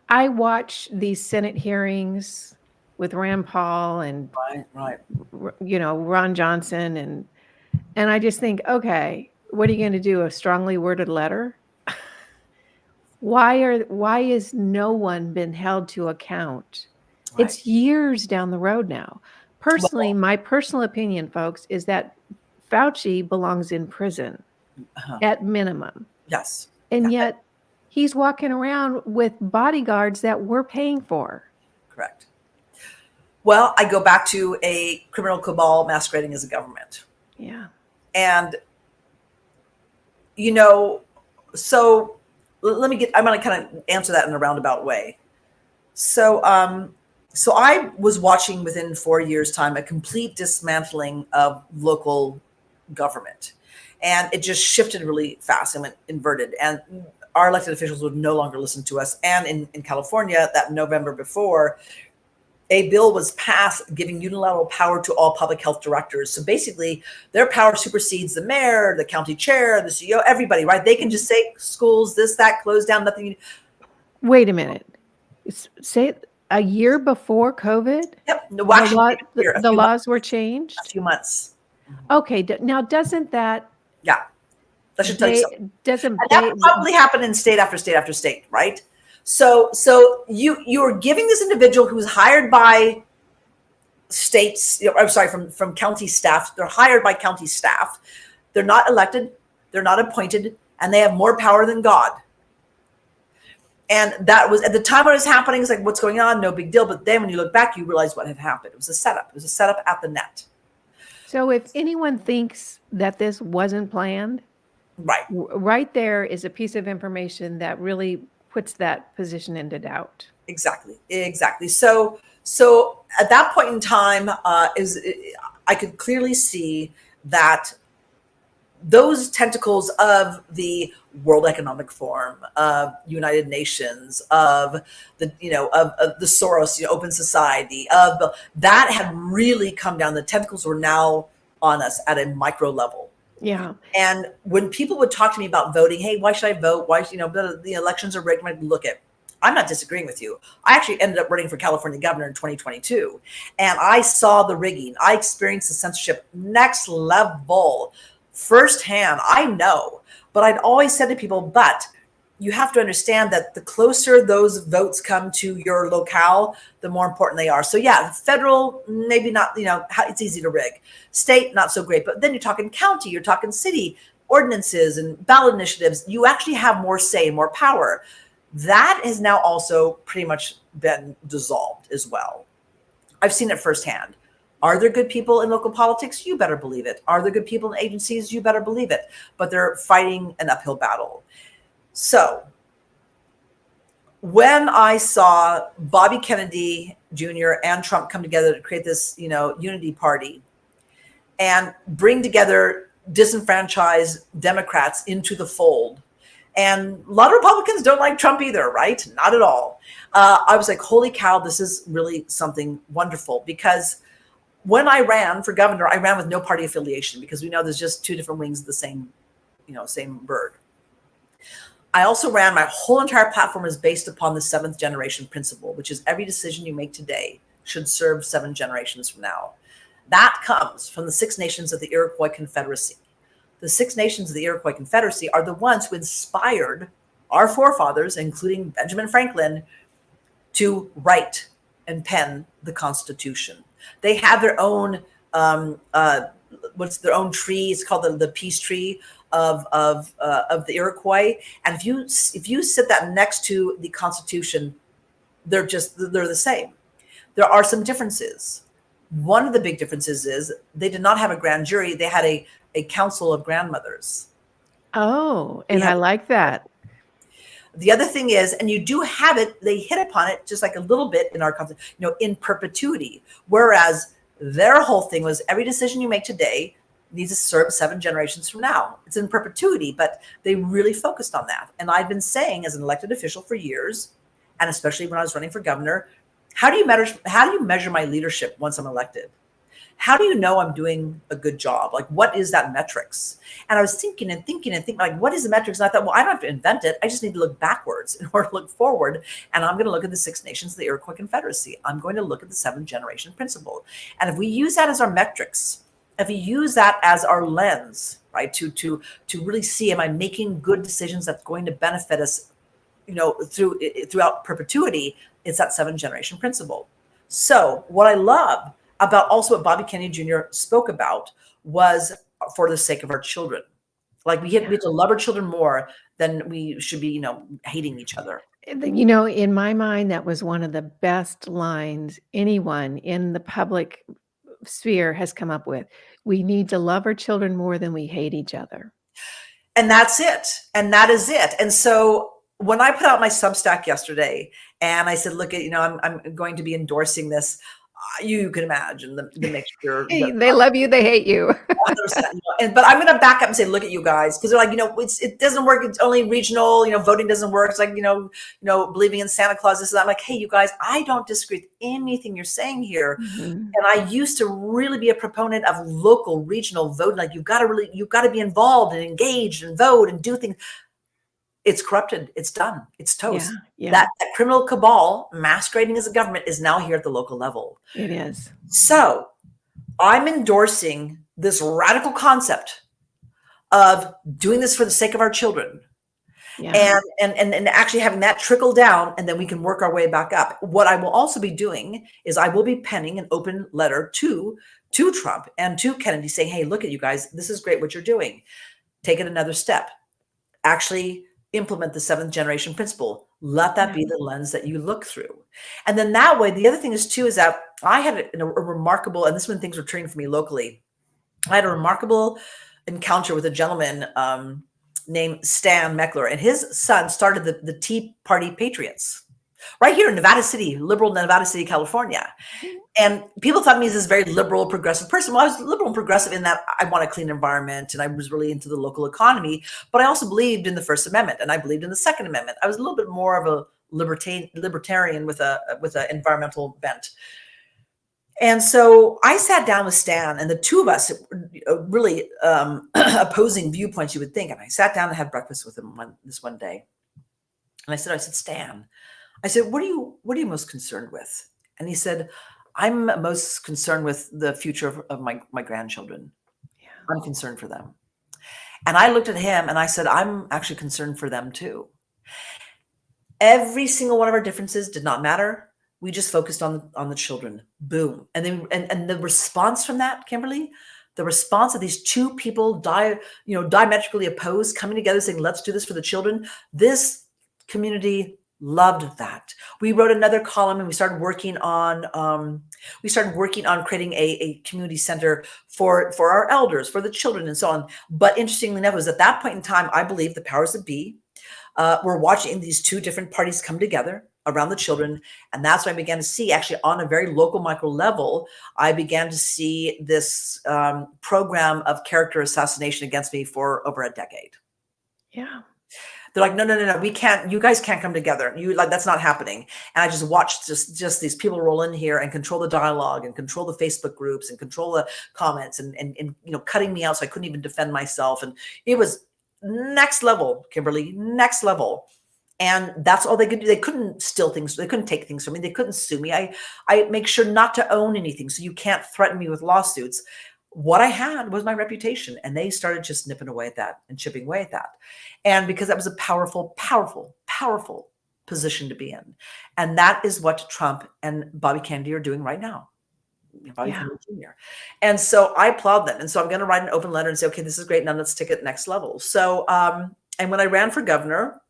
I watch these Senate hearings with Rand Paul and right. Ron Johnson, and I just think, okay, what are you going to do? A strongly worded letter? Why is no one been held to account? Right. It's years down the road now. Personally, my personal opinion, folks, is that Fauci belongs in prison at minimum. Yes. And yet he's walking around with bodyguards that we're paying for. Correct. Well, I go back to a criminal cabal masquerading as a government. Yeah. And, so I'm going to kind of answer that in a roundabout way. So I was watching within 4 years' time a complete dismantling of local government. And it just shifted really fast and went inverted. And our elected officials would no longer listen to us. And in California, that November before, a bill was passed giving unilateral power to all public health directors. So basically, their power supersedes the mayor, the county chair, the CEO, everybody, right? They can just say schools, this, that, close down, nothing. Wait a minute. Say a year before COVID? Yep. The laws were changed? A few months. Okay. Now, doesn't that... Yeah. That should tell you something. That probably happened in state after state after state, right? So you're giving this individual who's hired by states, from county staff. They're hired by county staff. They're not elected. They're not appointed, and they have more power than God. And that was at the time when it was happening. It's like, what's going on? No big deal. But then when you look back, you realize what had happened. It was a setup. It was a setup at the net. So if anyone thinks that this wasn't planned, right there is a piece of information that really puts that position into doubt. Exactly. So at that point in time, I could clearly see that those tentacles of the World Economic Forum, of United Nations, of the of the Soros Open Society, that had really come down. The tentacles were now on us at a micro level. Yeah. And when people would talk to me about voting, hey, why should I vote? Why the elections are rigged? I'm not disagreeing with you. I actually ended up running for California governor in 2022, and I saw the rigging. I experienced the censorship next level firsthand. I know, but I'd always said to people, but you have to understand that the closer those votes come to your locale, the more important they are. So yeah, federal, maybe not, it's easy to rig. State, not so great. But then you're talking county, you're talking city, ordinances and ballot initiatives. You actually have more say, more power. That has now also pretty much been dissolved as well. I've seen it firsthand. Are there good people in local politics? You better believe it. Are there good people in agencies? You better believe it. But they're fighting an uphill battle. So when I saw Bobby Kennedy Jr. and Trump come together to create this, unity party and bring together disenfranchised Democrats into the fold, and a lot of Republicans don't like Trump either, right? Not at all. I was like, holy cow, this is really something wonderful. Because when I ran for governor, I ran with no party affiliation, because we know there's just two different wings of the same bird. I also ran, my whole entire platform is based upon the 7th generation principle, which is every decision you make today should serve 7 generations from now. That comes from the 6 nations of the Iroquois Confederacy. The 6 nations of the Iroquois Confederacy are the ones who inspired our forefathers, including Benjamin Franklin, to write and pen the Constitution. They have their own what's their own tree. It's called the peace tree of the Iroquois. And if you sit that next to the Constitution, they're the same. There are some differences. One of the big differences is they did not have a grand jury. They had a council of grandmothers. Oh, and I like that. The other thing is, and you do have it, they hit upon it just like a little bit in our concept, in perpetuity. Whereas their whole thing was every decision you make today needs to serve 7 generations from now. It's in perpetuity, but they really focused on that. And I've been saying as an elected official for years, and especially when I was running for governor, how do you measure my leadership once I'm elected? How do you know I'm doing a good job? Like, what is that metrics? And I was thinking, like, what is the metrics? And I thought, well, I don't have to invent it. I just need to look backwards in order to look forward. And I'm going to look at the 6 nations of the Iroquois Confederacy. I'm going to look at the 7 generation principle. And if we use that as our metrics, if we use that as our lens, right, to really see, am I making good decisions that's going to benefit us, throughout perpetuity, it's that 7 generation principle. So what I love about also what Bobby Kennedy Jr. spoke about was for the sake of our children. Like we have to love our children more than we should be, hating each other. In my mind, that was one of the best lines anyone in the public sphere has come up with. We need to love our children more than we hate each other. And that's it. And that is it. And so when I put out my Substack yesterday and I said, look, I'm going to be endorsing this, you can imagine the mixture. They love you, they hate you. 100%, but I'm going to back up and say, look at you guys, because they're like, it doesn't work. It's only regional. Voting doesn't work. It's like, believing in Santa Claus. This is. I'm like, hey, you guys, I don't disagree with anything you're saying here. Mm-hmm. And I used to really be a proponent of local, regional voting. Like you've got to be involved and engaged and vote and do things. It's corrupted. It's done. It's toast. Yeah. That criminal cabal masquerading as a government is now here at the local level. It is. So I'm endorsing this radical concept of doing this for the sake of our children. Yeah. And actually having that trickle down, and then we can work our way back up. What I will also be doing is I will be penning an open letter to Trump and to Kennedy saying, hey, look at you guys. This is great what you're doing. Take it another step. Actually implement the 7th generation principle. Let that be the lens that you look through. And then that way, the other thing is too, is that I had a remarkable, and this is when things were turning for me locally. I had a remarkable encounter with a gentleman named Stan Meckler, and his son started the Tea Party Patriots right here in Nevada City, liberal Nevada City, California. And people thought me as this very liberal, progressive person. Well, I was liberal and progressive in that I want a clean environment and I was really into the local economy, but I also believed in the First Amendment and I believed in the Second Amendment. I was a little bit more of a libertarian with an environmental bent. And so I sat down with Stan, and the two of us, really opposing viewpoints, you would think. And I sat down and had breakfast with him this one day. And I said, Stan, what are you most concerned with? And he said, I'm most concerned with the future of my grandchildren. Yeah. I'm concerned for them. And I looked at him and I said, I'm actually concerned for them too. Every single one of our differences did not matter. We just focused on the children. Boom. And then and the response from that, Kimberly, the response of these two people diametrically opposed, coming together saying, let's do this for the children. This community loved that. We wrote another column and we started working on creating a community center for our elders, for the children and so on. But interestingly enough, it was at that point in time, I believe the powers that be were watching these two different parties come together around the children. And that's when I began to see, actually on a very local micro level, I began to see this program of character assassination against me for over a decade. Yeah. They're like, no, we can't, you guys can't come together. That's not happening. And I just watched just these people roll in here and control the dialogue and control the Facebook groups and control the comments and cutting me out so I couldn't even defend myself. And it was next level, Kimberly, next level. And that's all they could do. They couldn't steal things. They couldn't take things from me. They couldn't sue me. I make sure not to own anything. So you can't threaten me with lawsuits. What I had was my reputation, and they started just nipping away at that and chipping away at that. And because that was a powerful, powerful, powerful, position to be in. And that is what Trump and Bobby Kennedy are doing right now. Bobby Yeah. Kennedy Jr. And so I applaud them. And so I'm going to write an open letter and say, okay, this is great. Now let's take it next level. So, and when I ran for governor,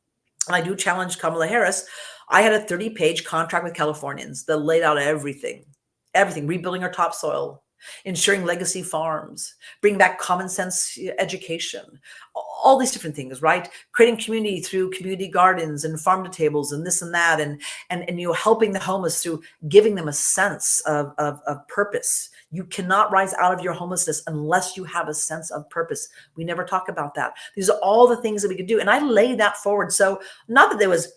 and I do challenge Kamala Harris, I had a 30-page contract with Californians that laid out everything, rebuilding our topsoil, ensuring legacy farms, bring back common sense education, all these different things, right? Creating community through community gardens and farm to tables and this and that, and helping the homeless through giving them a sense of purpose. You cannot rise out of your homelessness unless you have a sense of purpose. We never talk about that. These are all the things that we could do. And I lay that forward. So not that there was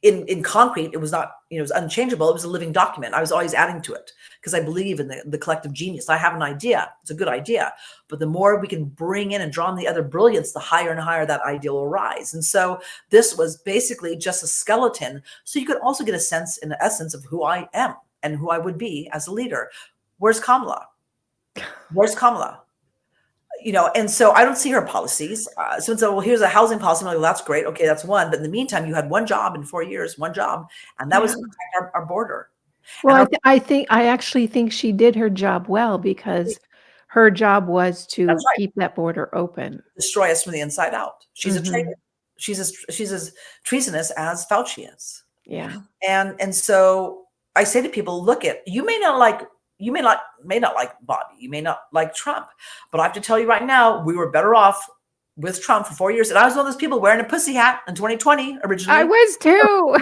in concrete, it was not, it was unchangeable. It was a living document. I was always adding to it because I believe in the collective genius. I have an idea. It's a good idea. But the more we can bring in and draw on the other brilliance, the higher and higher that idea will rise. And so this was basically just a skeleton. So you could also get a sense, in essence, of who I am and who I would be as a leader. Where's Kamala? Where's Kamala? And so I don't see her policies. So well, here's a housing policy. I'm like, well, that's great. Okay, that's one. But in the meantime, you had one job in 4 years, one job, and that was to protect our border. Well, I actually think she did her job well because her job was to keep that border open. Destroy us from the inside out. She's a traitor. She's as treasonous as Fauci is. Yeah. And so I say to people, look, you may not like Bobby, you may not like Trump, but I have to tell you right now, we were better off with Trump for 4 years. And I was one of those people wearing a pussy hat in 2020 originally. I was too.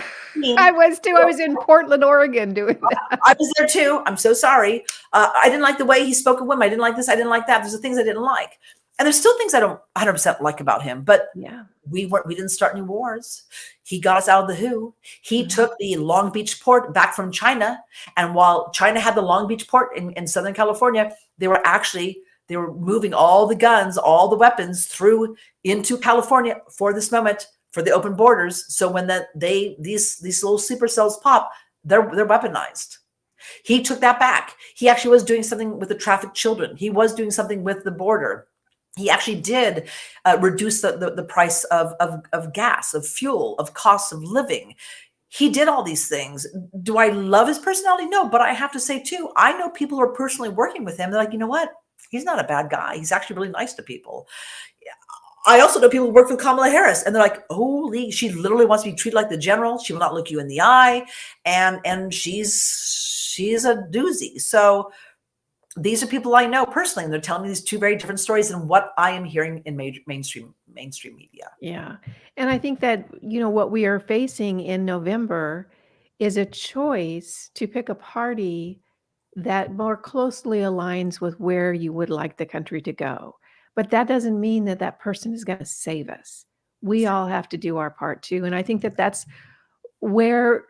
I was in Portland, Oregon doing that. I was there too. I'm so sorry. I didn't like the way he spoke of women. I didn't like this. I didn't like that. There's the things I didn't like. And there's still things I don't 100% like about him, but we didn't start any wars. He got us out of the WHO. He took the Long Beach port back from China. And while China had the Long Beach port in Southern California, they were moving all the guns, all the weapons through into California for this moment, for the open borders. So when these little sleeper cells pop, they're weaponized. He took that back. He actually was doing something with the trafficked children. He was doing something with the border. He actually did reduce the price of gas, of fuel, of costs of living. He did all these things. Do I love his personality? No, but I have to say too, I know people who are personally working with him. They're like, you know what? He's not a bad guy. He's actually really nice to people. I also know people who work with Kamala Harris, and they're like, holy, she literally wants to be treated like the general. She will not look you in the eye, and she's a doozy. So these are people I know personally, and they're telling me these two very different stories than what I am hearing in mainstream media. Yeah. And I think that, what we are facing in November is a choice to pick a party that more closely aligns with where you would like the country to go. But that doesn't mean that that person is going to save us. We all have to do our part too. And I think that that's where,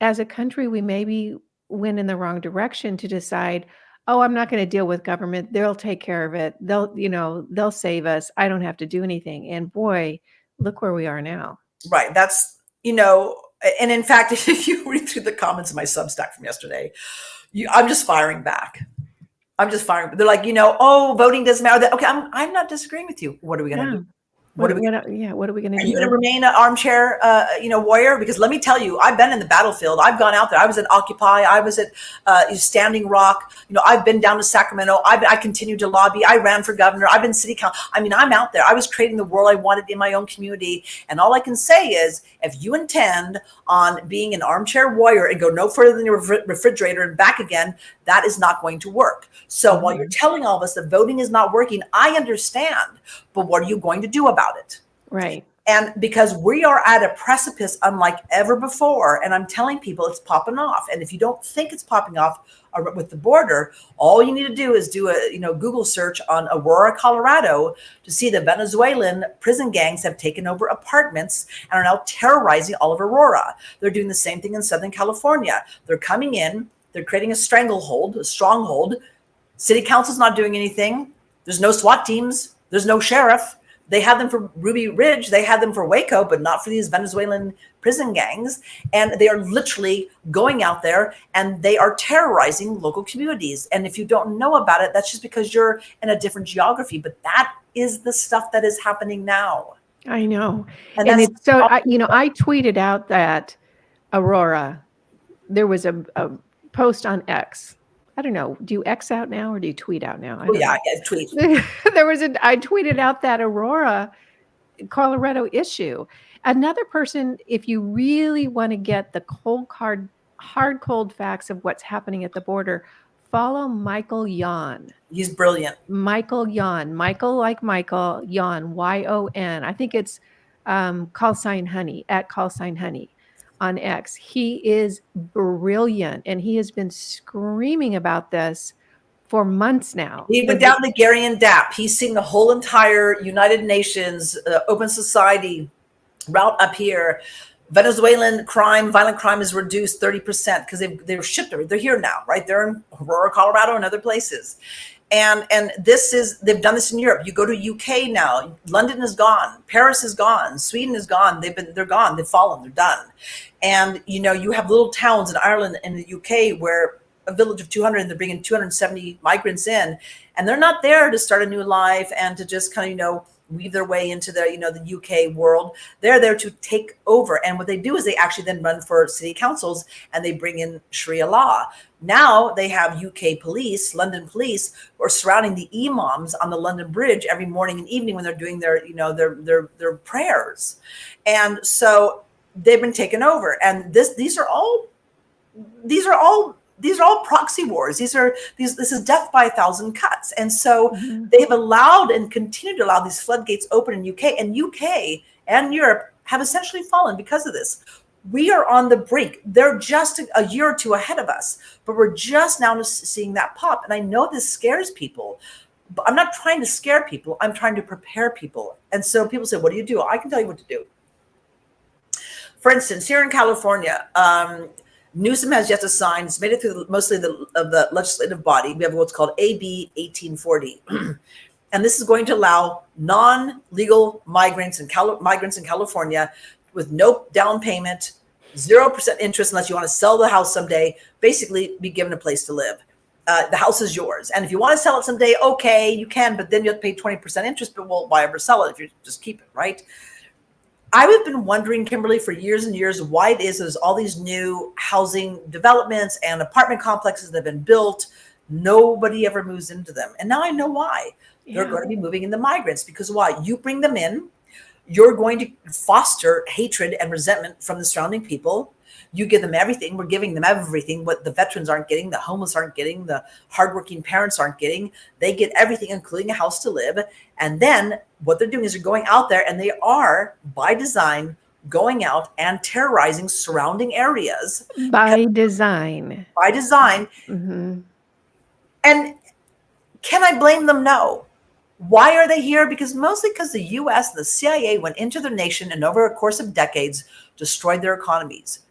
as a country, we maybe went in the wrong direction to decide, oh, I'm not going to deal with government. They'll take care of it. They'll save us. I don't have to do anything. And boy, look where we are now. Right. That's, and in fact, if you read through the comments of my Substack from yesterday, I'm just firing back. They're like, oh, voting doesn't matter. Okay, I'm not disagreeing with you. What are we going to do? What are we going to do? Are you going to remain an armchair, warrior? Because let me tell you, I've been in the battlefield. I've gone out there. I was at Occupy. I was at Standing Rock. I've been down to Sacramento. I continued to lobby. I ran for governor. I've been city council. I mean, I'm out there. I was creating the world I wanted in my own community. And all I can say is, if you intend on being an armchair warrior and go no further than your refrigerator and back again, that is not going to work. So while you're telling all of us that voting is not working, I understand. But what are you going to do about it? Right. And because we are at a precipice unlike ever before, and I'm telling people it's popping off. And if you don't think it's popping off with the border, all you need to do is do a Google search on Aurora, Colorado, to see the Venezuelan prison gangs have taken over apartments and are now terrorizing all of Aurora. They're doing the same thing in Southern California. They're coming in, they're creating a stronghold. City council's not doing anything. There's no SWAT teams. There's no sheriff. They had them for Ruby Ridge. They had them for Waco, but not for these Venezuelan prison gangs. And they are literally going out there and they are terrorizing local communities. And if you don't know about it, that's just because you're in a different geography. But that is the stuff that is happening now. I know. And And that's it's so, I tweeted out that Aurora, there was a post on X. I don't know. Do you X out now or do you tweet out now? I oh don't yeah, know. yeah, tweet. I tweeted out that Aurora, Colorado issue. Another person, if you really want to get the hard cold facts of what's happening at the border, follow Michael Yon. He's brilliant. Michael Yon. Michael like Michael, Yon, Y-O-N. I think it's call sign honey, at call sign honey on X. He is brilliant and he has been screaming about this for months now. He went down to Gary and Dap. He's seen the whole entire United Nations Open Society route up here. Venezuelan crime, violent crime is reduced 30% because they're shipped. They're here now, right? They're in Aurora, Colorado, and other places. And they've done this in Europe. You go to UK now. London is gone. Paris is gone. Sweden is gone. They're gone. They've fallen. They're done. And you have little towns in Ireland and the UK where a village of 200 and they're bringing 270 migrants in, and they're not there to start a new life and to just kind of weave their way into the UK world. They're there to take over. And what they do is they actually then run for city councils and they bring in Sharia law. Now they have UK police, London police, who are surrounding the imams on the London Bridge every morning and evening when they're doing their prayers. And so they've been taken over. And these are all proxy wars. This is death by 1,000 cuts. And so they've allowed and continue to allow these floodgates open in UK, and UK and Europe have essentially fallen because of this. We are on the brink. They're just a year or two ahead of us, but we're just now seeing that pop. And I know this scares people, but I'm not trying to scare people. I'm trying to prepare people. And so people say, what do you do? I can tell you what to do. For instance, here in California, Newsom has yet to sign. It's made it through mostly the legislative body. We have what's called AB 1840. And this is going to allow non-legal migrants in California with no down payment, 0% interest unless you want to sell the house someday, basically be given a place to live. The house is yours. And if you want to sell it someday, okay, you can, but then you have to pay 20% interest, but why ever sell it if you just keep it, right? I've been wondering, Kimberly, for years and years why it is there's all these new housing developments and apartment complexes that have been built. Nobody ever moves into them. And now I know why. They're going to be moving in the migrants, because why? You bring them in, you're going to foster hatred and resentment from the surrounding people. You give them everything. We're giving them everything. What the veterans aren't getting, the homeless aren't getting, the hardworking parents aren't getting. They get everything, including a house to live. And then what they're doing is they're going out there, and they are, by design, going out and terrorizing surrounding areas. By design. By design. Mm-hmm. And can I blame them? No. Why are they here? Mostly because the U.S. and the CIA went into their nation and over a course of decades destroyed their economies,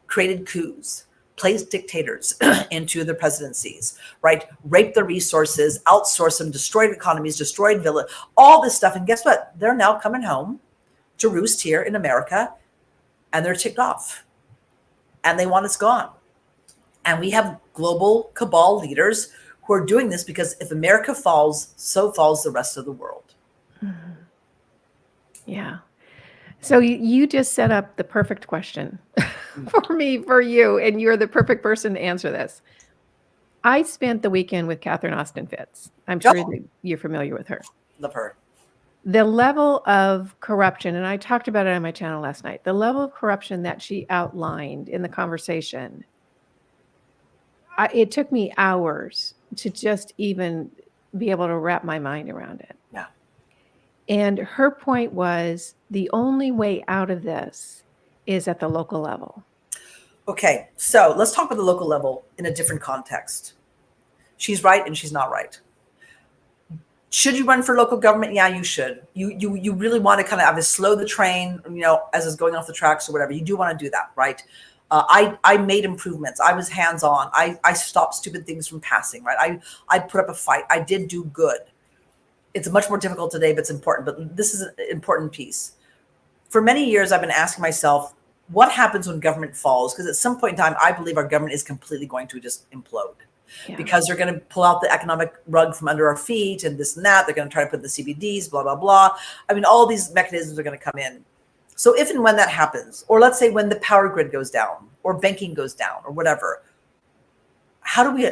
created coups, placed dictators into their presidencies, right? Raped the resources, outsourced them, destroyed economies, destroyed village, all this stuff. And guess what? They're now coming home to roost here in America, and they're ticked off and they want us gone. And we have global cabal leaders who are doing this because if America falls, so falls the rest of the world. Mm-hmm. Yeah. So you just set up the perfect question for me, for you, and you're the perfect person to answer this. I spent the weekend with Catherine Austin Fitts. I'm sure that you're familiar with her. Love her. The level of corruption, and I talked about it on my channel last night, the level of corruption that she outlined in the conversation, it took me hours to just even be able to wrap my mind around it. Yeah. And her point was the only way out of this is at the local level. Okay, so let's talk about the local level in a different context. She's right and she's not right. Should you run for local government? Yeah, you should. You really want to kind of either slow the train, as it's going off the tracks or whatever. You do want to do that, right? I made improvements. I was hands-on. I stopped stupid things from passing, right? I put up a fight. I did do good. It's much more difficult today, but it's important. But this is an important piece. For many years, I've been asking myself, what happens when government falls? Because at some point in time, I believe our government is completely going to just implode. Yeah. because they're going to pull out the economic rug from under our feet and this and that. They're going to try to put the CBDs, blah, blah, blah. I mean, all these mechanisms are going to come in. So if and when that happens, or let's say when the power grid goes down or banking goes down or whatever, how do we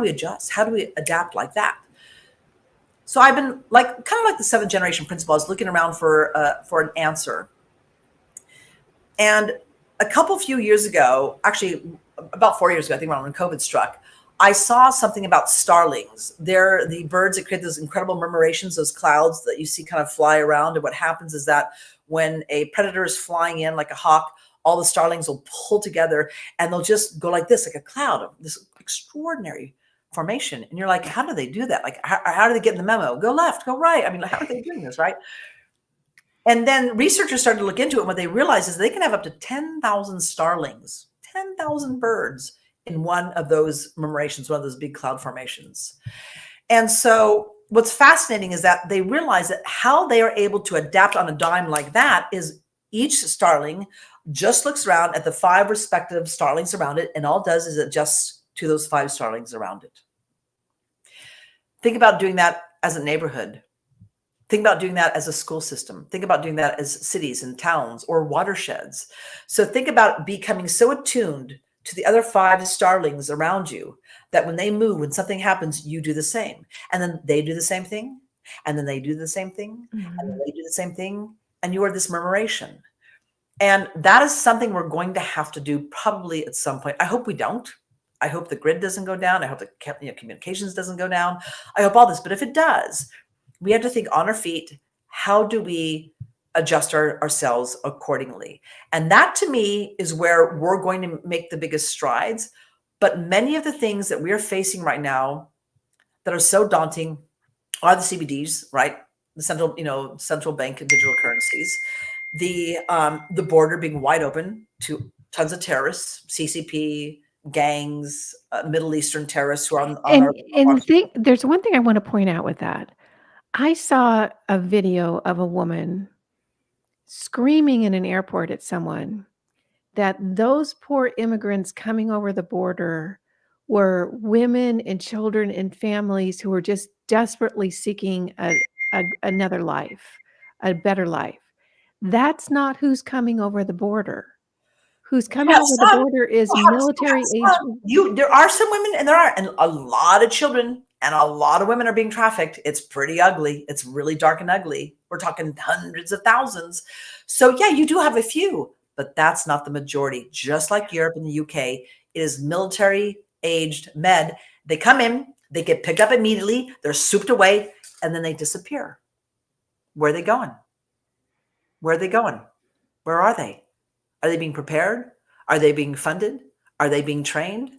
adjust? How do we adapt like that? So I've been like, kind of like the 7th generation principle. I was looking around for an answer. And a few years ago, actually about 4 years ago, I think around when COVID struck, I saw something about starlings. They're the birds that create those incredible murmurations, those clouds that you see kind of fly around. And what happens is that when a predator is flying in like a hawk, all the starlings will pull together and they'll just go like this, like a cloud of this extraordinary formation. And you're like, how do they do that? Like, how do they get in the memo? Go left, go right. I mean, how are they doing this, right? And then researchers started to look into it. And what they realized is they can have up to 10,000 starlings, 10,000 birds in one of those murmurations, one of those big cloud formations. And so what's fascinating is that they realize that how they are able to adapt on a dime like that is each starling just looks around at the 5 respective starlings around it, and all it does is adjust to those 5 starlings around it. Think about doing that as a neighborhood. Think about doing that as a school system. Think about doing that as cities and towns or watersheds. So think about becoming so attuned to the other 5 starlings around you that when they move, when something happens, you do the same. And then they do the same thing. And then they do the same thing. And then they do the same thing. And you are this murmuration. And that is something we're going to have to do probably at some point. I hope we don't. I hope the grid doesn't go down. I hope the communications doesn't go down. I hope all this. But if it does, we have to think on our feet, how do we adjust ourselves accordingly? And that to me is where we're going to make the biggest strides. But many of the things that we're facing right now that are so daunting are the CBDs, right? The central bank digital currencies, the border being wide open to tons of terrorists, CCP, gangs, Middle Eastern terrorists who are on our There's one thing I want to point out with that. I saw a video of a woman screaming in an airport at someone that those poor immigrants coming over the border were women and children and families who were just desperately seeking another life, a better life. That's not who's coming over the border. Who's coming over the border is military age. There are some women and a lot of children and a lot of women are being trafficked. It's pretty ugly. It's really dark and ugly. We're talking hundreds of thousands. So yeah, you do have a few, but that's not the majority. Just like Europe and the UK, it is military aged med. They come in, they get picked up immediately, they're souped away, and then they disappear. Where are they going? Where are they going? Where are they? Are they being prepared? Are they being funded? Are they being trained?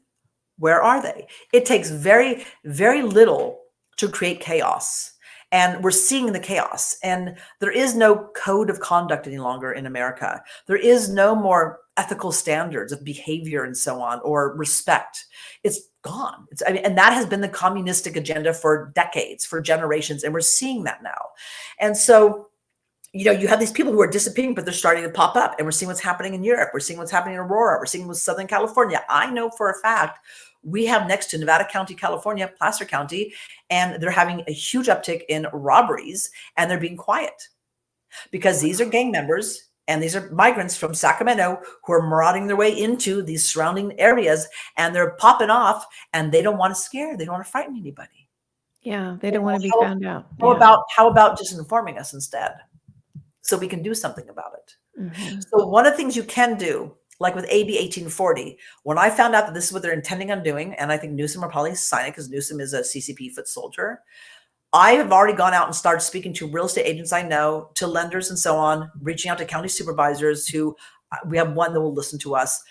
Where are they? It takes very, very little to create chaos. And we're seeing the chaos. And there is no code of conduct any longer in America. There is no more ethical standards of behavior and so on, or respect. It's gone. And that has been the communistic agenda for decades, for generations. And we're seeing that now. And so you have these people who are disappearing, but they're starting to pop up. And we're seeing what's happening in Europe. We're seeing what's happening in Aurora. We're seeing what's Southern California. I know for a fact we have next to Nevada County, California, Placer County, and they're having a huge uptick in robberies, and they're being quiet because these are gang members and these are migrants from Sacramento who are marauding their way into these surrounding areas, and they're popping off, and they don't want to scare. They don't want to frighten anybody. Yeah, they don't want to be found out. How about just informing us instead, so we can do something about it? Mm-hmm. So one of the things you can do, like with AB 1840, when I found out that this is what they're intending on doing, and I think Newsom will probably sign it because Newsom is a CCP foot soldier, I have already gone out and started speaking to real estate agents I know, to lenders and so on, reaching out to county supervisors who, we have one that will listen to us,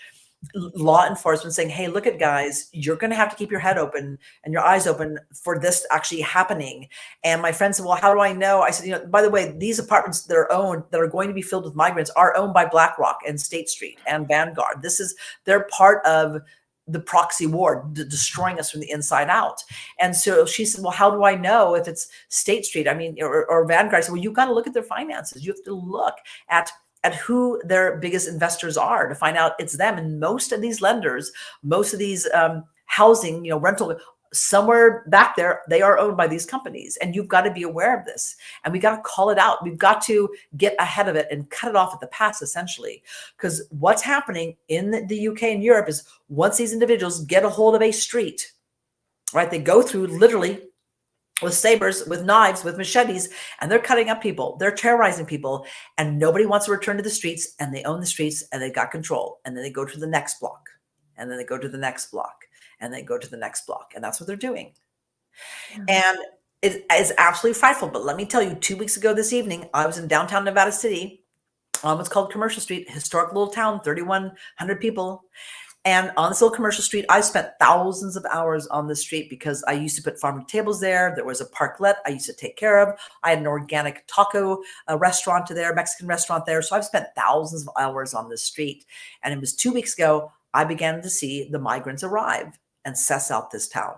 law enforcement, saying, hey, look at guys, you're going to have to keep your head open and your eyes open for this actually happening. And my friend said, well, how do I know? I said, by the way, these apartments that are owned, that are going to be filled with migrants, are owned by BlackRock and State Street and Vanguard. They're part of the proxy war, destroying us from the inside out. And so she said, well, how do I know if it's State Street? I mean, or Vanguard. I said, well, you've got to look at their finances. You have to look at who their biggest investors are to find out it's them. And most of these lenders, most of these housing, rental, somewhere back there, they are owned by these companies. And you've got to be aware of this. And we got to call it out. We've got to get ahead of it and cut it off at the pass, essentially. Because what's happening in the UK and Europe is once these individuals get a hold of a street, right, they go through literally with sabers, with knives, with machetes, and they're cutting up people. They're terrorizing people, and nobody wants to return to the streets, and they own the streets, and they got control. And then they go to the next block, and then they go to the next block, and they go to the next block. And that's what they're doing. Yeah. And it is absolutely frightful. But let me tell you, 2 weeks ago this evening, I was in downtown Nevada City on what's called Commercial Street, historic little town, 3,100 people. And on this little commercial street, I spent thousands of hours on the street because I used to put farm to tables there. There was a parklet I used to take care of. I had an organic taco restaurant there, Mexican restaurant there. So I've spent thousands of hours on this street. And it was 2 weeks ago, I began to see the migrants arrive and suss out this town.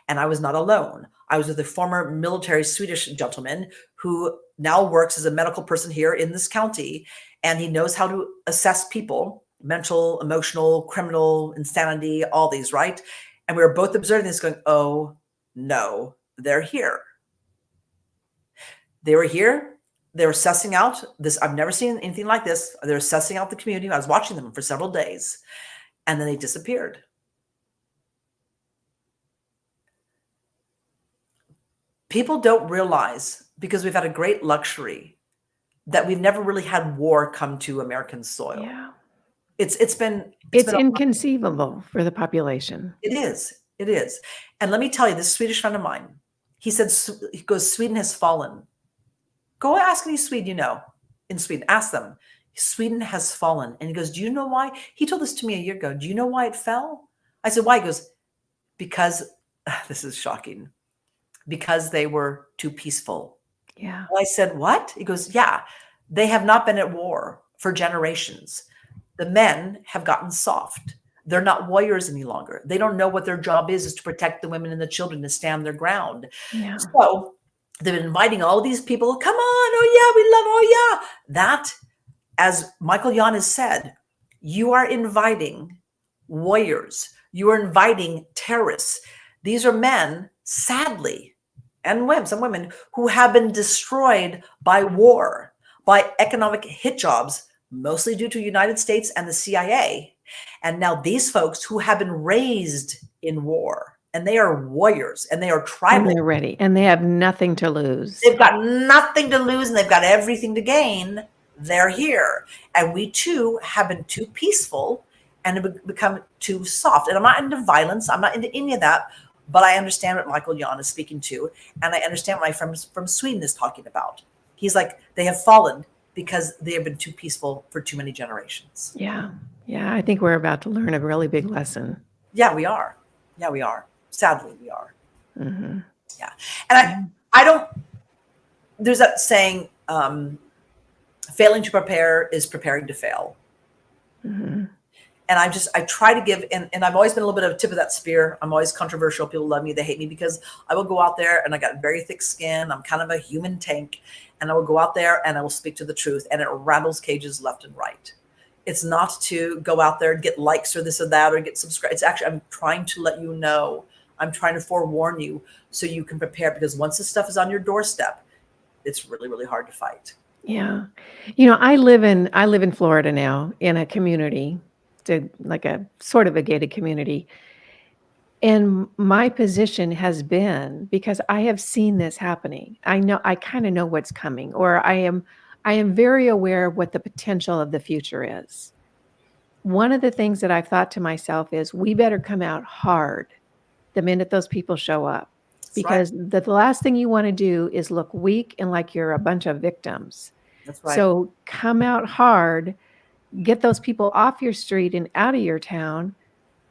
And I was not alone. I was with a former military Swedish gentleman who now works as a medical person here in this county. And he knows how to assess people, mental, emotional, criminal, insanity, all these, right? And we were both observing this going, oh no, they're here. They were here. They were sussing out this. I've never seen anything like this. They were sussing out the community. I was watching them for several days, and then they disappeared. People don't realize, because we've had a great luxury, that we've never really had war come to American soil. Yeah. It's been inconceivable for the population. It is. It is. And let me tell you, this Swedish friend of mine, he goes, Sweden has fallen. Go ask any Swede you know in Sweden. Ask them. Sweden has fallen. And he goes, do you know why? He told this to me a year ago. Do you know why it fell? I said, why? He goes, because, this is shocking, because they were too peaceful. Yeah. I said, what? He goes, yeah, they have not been at war for generations. The men have gotten soft. They're not warriors any longer. They don't know what their job is to protect the women and the children, to stand their ground. Yeah. So they've been inviting all these people. Come on. Oh yeah, we love, oh yeah. That, as Michael Jan has said, you are inviting warriors. You are inviting terrorists. These are men, sadly, and women, some women who have been destroyed by war, by economic hit jobs, mostly due to the United States and the CIA. And now these folks who have been raised in war, and they are warriors, and they are tribal. And they're ready, and they have nothing to lose. They've got nothing to lose, and they've got everything to gain. They're here. And we too have been too peaceful and have become too soft. And I'm not into violence. I'm not into any of that. But I understand what Michael Jan is speaking to. And I understand what my friend from Sweden is talking about. He's like, they have fallen because they have been too peaceful for too many generations. Yeah. Yeah. I think we're about to learn a really big lesson. Yeah, we are. Yeah, we are. Sadly, we are. Mm-hmm. Yeah. And I don't, there's that saying, failing to prepare is preparing to fail. Mm-hmm. And I try to give, and I've always been a little bit of a tip of that spear. I'm always controversial. People love me, they hate me, because I will go out there and I got very thick skin. I'm kind of a human tank, and I will go out there and I will speak to the truth, and it rattles cages left and right. It's not to go out there and get likes or this or that or get subscribed. It's actually, I'm trying to let you know. I'm trying to forewarn you so you can prepare, because once this stuff is on your doorstep, it's really, really hard to fight. Yeah. You know, I live in Florida now, in a community, like a sort of a gated community. And my position has been, because I have seen this happening. I kind of know what's coming, or I am very aware of what the potential of the future is. One of the things that I've thought to myself is, we better come out hard the minute those people show up. That's Because right. the last thing you want to do is look weak and like you're a bunch of victims. That's right. So come out hard, get those people off your street and out of your town.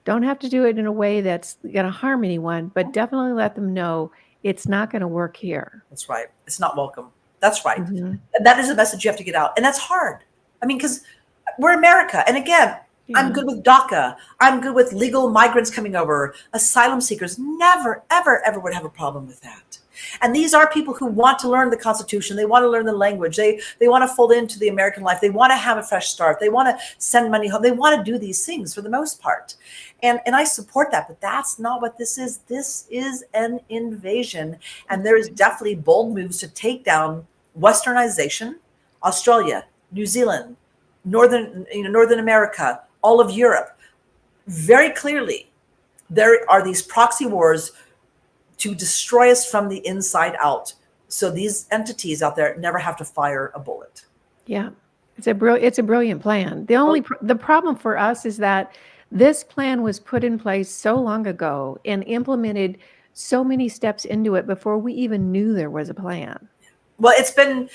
Don't have to do it in a way that's going to harm anyone, but definitely let them know it's not going to work here. That's right. It's not welcome. That's right. Mm-hmm. And that is a message you have to get out. And that's hard. I mean, because we're America. And again, I'm good with DACA. I'm good with legal migrants coming over, asylum seekers. Never, ever, ever would have a problem with that. And these are people who want to learn the Constitution. They want to learn the language. They want to fold into the American life. They want to have a fresh start. They want to send money home. They want to do these things for the most part. And I support that, but that's not what this is. This is an invasion. And there is definitely bold moves to take down Westernization, Australia, New Zealand, Northern America, all of Europe. Very clearly, there are these proxy wars to destroy us from the inside out. So these entities out there never have to fire a bullet. Yeah, it's a brilliant plan. The problem for us is that this plan was put in place so long ago and implemented so many steps into it before we even knew there was a plan. Well, it's been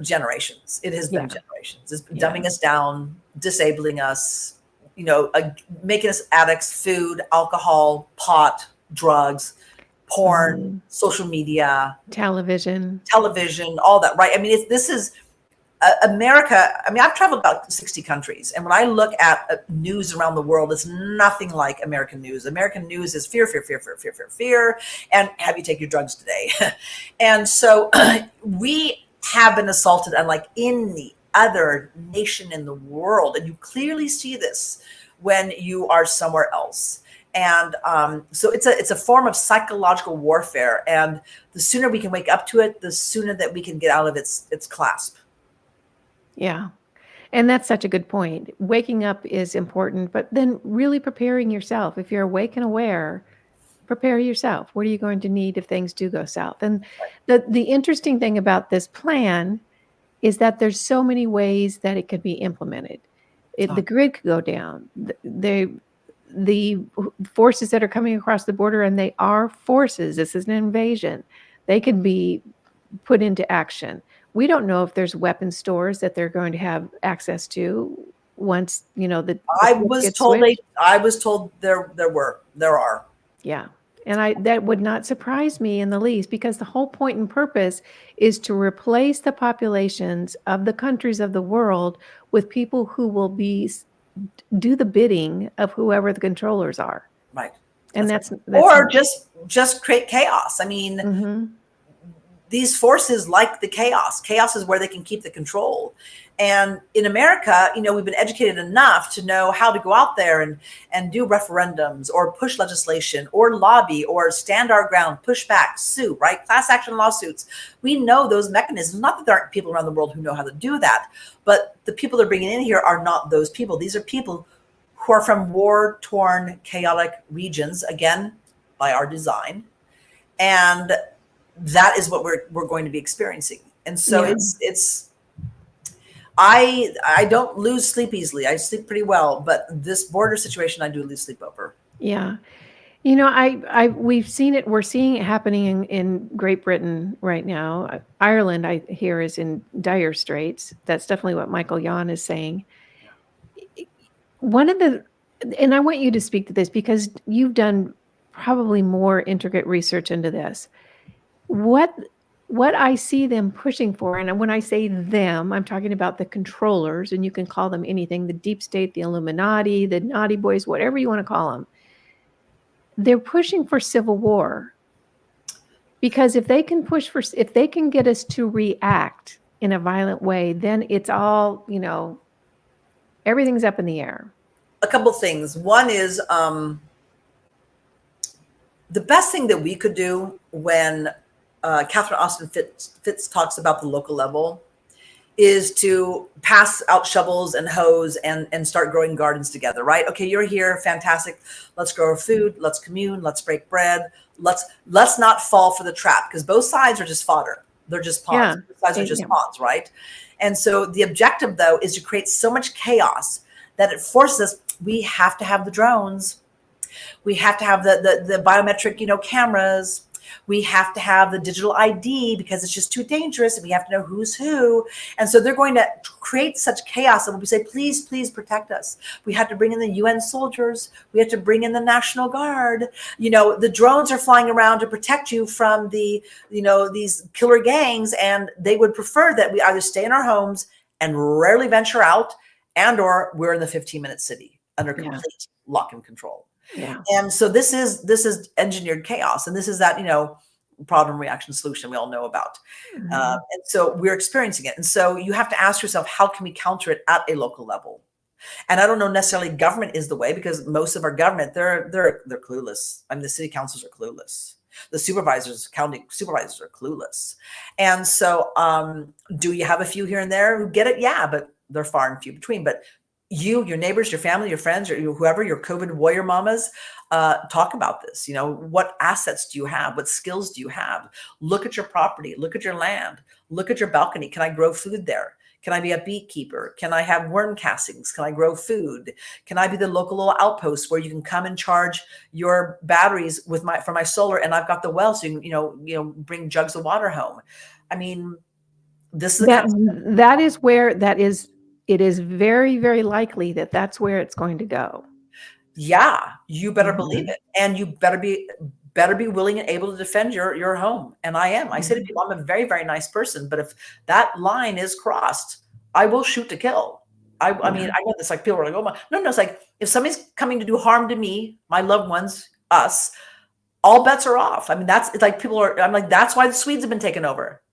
generations. It has been generations. It's been dumbing us down, disabling us, making us addicts, food, alcohol, pot, drugs, porn, social media, television, all that, right? I mean, this is America. I mean, I've traveled about 60 countries. And when I look at news around the world, it's nothing like American news. American news is fear, fear, fear, fear, fear, fear, fear. And have you taken your drugs today? And so we have been assaulted unlike any other nation in the world. And you clearly see this when you are somewhere else. And so it's a form of psychological warfare. And the sooner we can wake up to it, the sooner that we can get out of its clasp. Yeah. And that's such a good point. Waking up is important, but then really preparing yourself. If you're awake and aware, prepare yourself. What are you going to need if things do go south? And the interesting thing about this plan is that there's so many ways that it could be implemented. The grid could go down. The forces that are coming across the border, and they are forces, this is an invasion, they can be put into action. We don't know if there's weapon stores that they're going to have access to once, I was told there are. Yeah. And that would not surprise me in the least, because the whole point and purpose is to replace the populations of the countries of the world with people who will do the bidding of whoever the controllers are. Right. And that's or just create chaos. I mean, these forces like the chaos. Chaos is where they can keep the control. And in America, we've been educated enough to know how to go out there and do referendums or push legislation or lobby or stand our ground, push back, sue, right? Class action lawsuits. We know those mechanisms. Not that there aren't people around the world who know how to do that, but the people they're bringing in here are not those people. These are people who are from war-torn, chaotic regions, again, by our design. And that is what we're going to be experiencing. And so I don't lose sleep easily. I sleep pretty well, but this border situation, I do lose sleep over. Yeah. We've seen it. We're seeing it happening in Great Britain right now. Ireland, I hear, is in dire straits. That's definitely what Michael Yon is saying. And I want you to speak to this because you've done probably more intricate research into this. What I see them pushing for, and when I say them, I'm talking about the controllers, and you can call them anything, the deep state, the Illuminati, the naughty boys, whatever you want to call them. They're pushing for civil war, because if they can get us to react in a violent way, then it's all, everything's up in the air. A couple things. One is the best thing that we could do when Catherine Austin Fitts talks about the local level is to pass out shovels and hoes and start growing gardens together, right? Okay, you're here, fantastic. Let's grow our food. Let's commune. Let's break bread. Let's not fall for the trap, because both sides are just fodder. They're just pawns. Yeah. Both sides are just pawns, right? And so the objective, though, is to create so much chaos that it forces us. We have to have the drones. We have to have the biometric, cameras. We have to have the digital ID because it's just too dangerous, and we have to know who's who. And so they're going to create such chaos that we say, please, please protect us. We have to bring in the UN soldiers. We have to bring in the National Guard. The drones are flying around to protect you from these killer gangs, and they would prefer that we either stay in our homes and rarely venture out, and or we're in the 15-minute city under complete lock and control. Yeah. And so this is engineered chaos, and this is that, problem, reaction, solution we all know about. Mhm. And so we're experiencing it. And so you have to ask yourself, how can we counter it at a local level? And I don't know necessarily government is the way, because most of our government, they're clueless. I mean, the city councils are clueless. The supervisors, county supervisors are clueless. And so do you have a few here and there who get it? Yeah, but they're far and few between. But you, your neighbors, your family, your friends, or whoever, your COVID warrior mamas, talk about this. What assets do you have? What skills do you have? Look at your property, look at your land, look at your balcony. Can I grow food there? Can I be a beekeeper? Can I have worm castings? Can I grow food? Can I be the local little outpost where you can come and charge your batteries for my solar, and I've got the well, so you can, bring jugs of water home. I mean, this is the That kind of that is where it is very, very likely that that's where it's going to go. yeah, you better believe Mhm. it. And you better be willing and able to defend your home. And I am. I say to Mhm. people, I'm a very, very nice person, but if that line is crossed, I will shoot to kill. I Yeah. mean, I know this, like, people are like, oh my, no, it's like, if somebody's coming to do harm to me, my loved ones, us, all bets are off. I mean, it's like I'm like, that's why the Swedes have been taken over.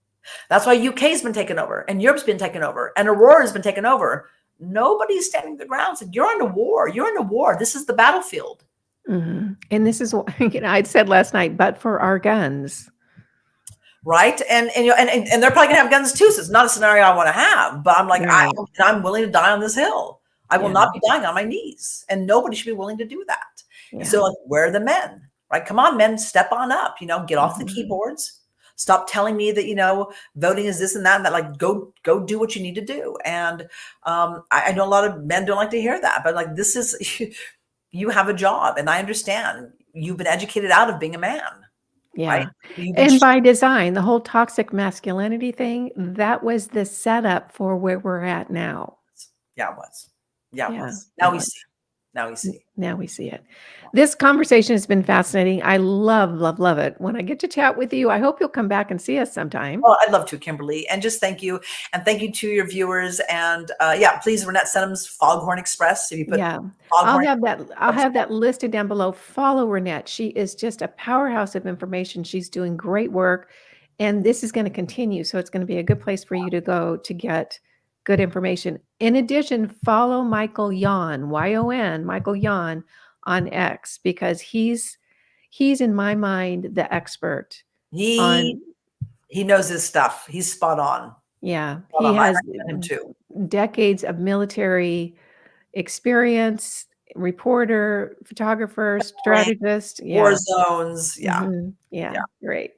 That's why UK's been taken over, and Europe's been taken over, and Aurora's been taken over. Nobody's standing their ground. It's like, you're in a war. You're in a war. This is the battlefield. Mhm. And this is what I said last night, but for our guns. Right. And they're probably gonna have guns too. So it's not a scenario I want to have, but I'm like, Right. I'm willing to die on this hill. I will Yeah. not be dying on my knees. And nobody should be willing to do that. And Yeah. so, like, where are the men? Right? Come on, men, step on up, get off the Mhm. keyboards. Stop telling me that, voting is this and that, and that. Like, go do what you need to do. And I know a lot of men don't like to hear that, but like, this is you have a job, and I understand you've been educated out of being a man, right? Yeah. You've been And by design, the whole toxic masculinity thing, that was the setup for where we're at now. Yeah, it was. Yeah, it Yeah, was. it Now we was. see. Now we see. Now we see it. This conversation has been fascinating. I love, love, love it. When I get to chat with you, I hope you'll come back and see us sometime. Well, I'd love to, Kimberly. And just thank you. And thank you to your viewers. And yeah, please, Reinette Senum's Foghorn Express. If you put Yeah. Foghorn I'll have website. that listed down below. Follow Reinette. She is just a powerhouse of information. She's doing great work, and this is going to continue. So it's going to be a good place for you to go to get good information. In addition, follow Michael Yon, Y-O-N, Michael Yon on X, because he's in my mind the expert He on, he knows his stuff. He's spot on. yeah, Spot he on. I has recommend him too. decades of military experience, reporter, photographer, Range, strategist. war Yeah. zones. Yeah. Mhm. Yeah. Yeah. Great.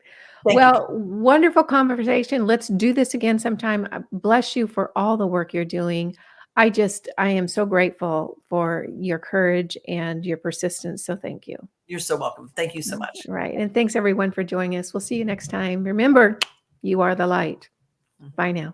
Thank you. Well, wonderful conversation. Let's do this again sometime. Bless you for all the work you're doing. I am so grateful for your courage and your persistence. So thank you. You're so welcome. Thank you so much. Right. And thanks everyone for joining us. We'll see you next time. Remember, you are the light. Bye now.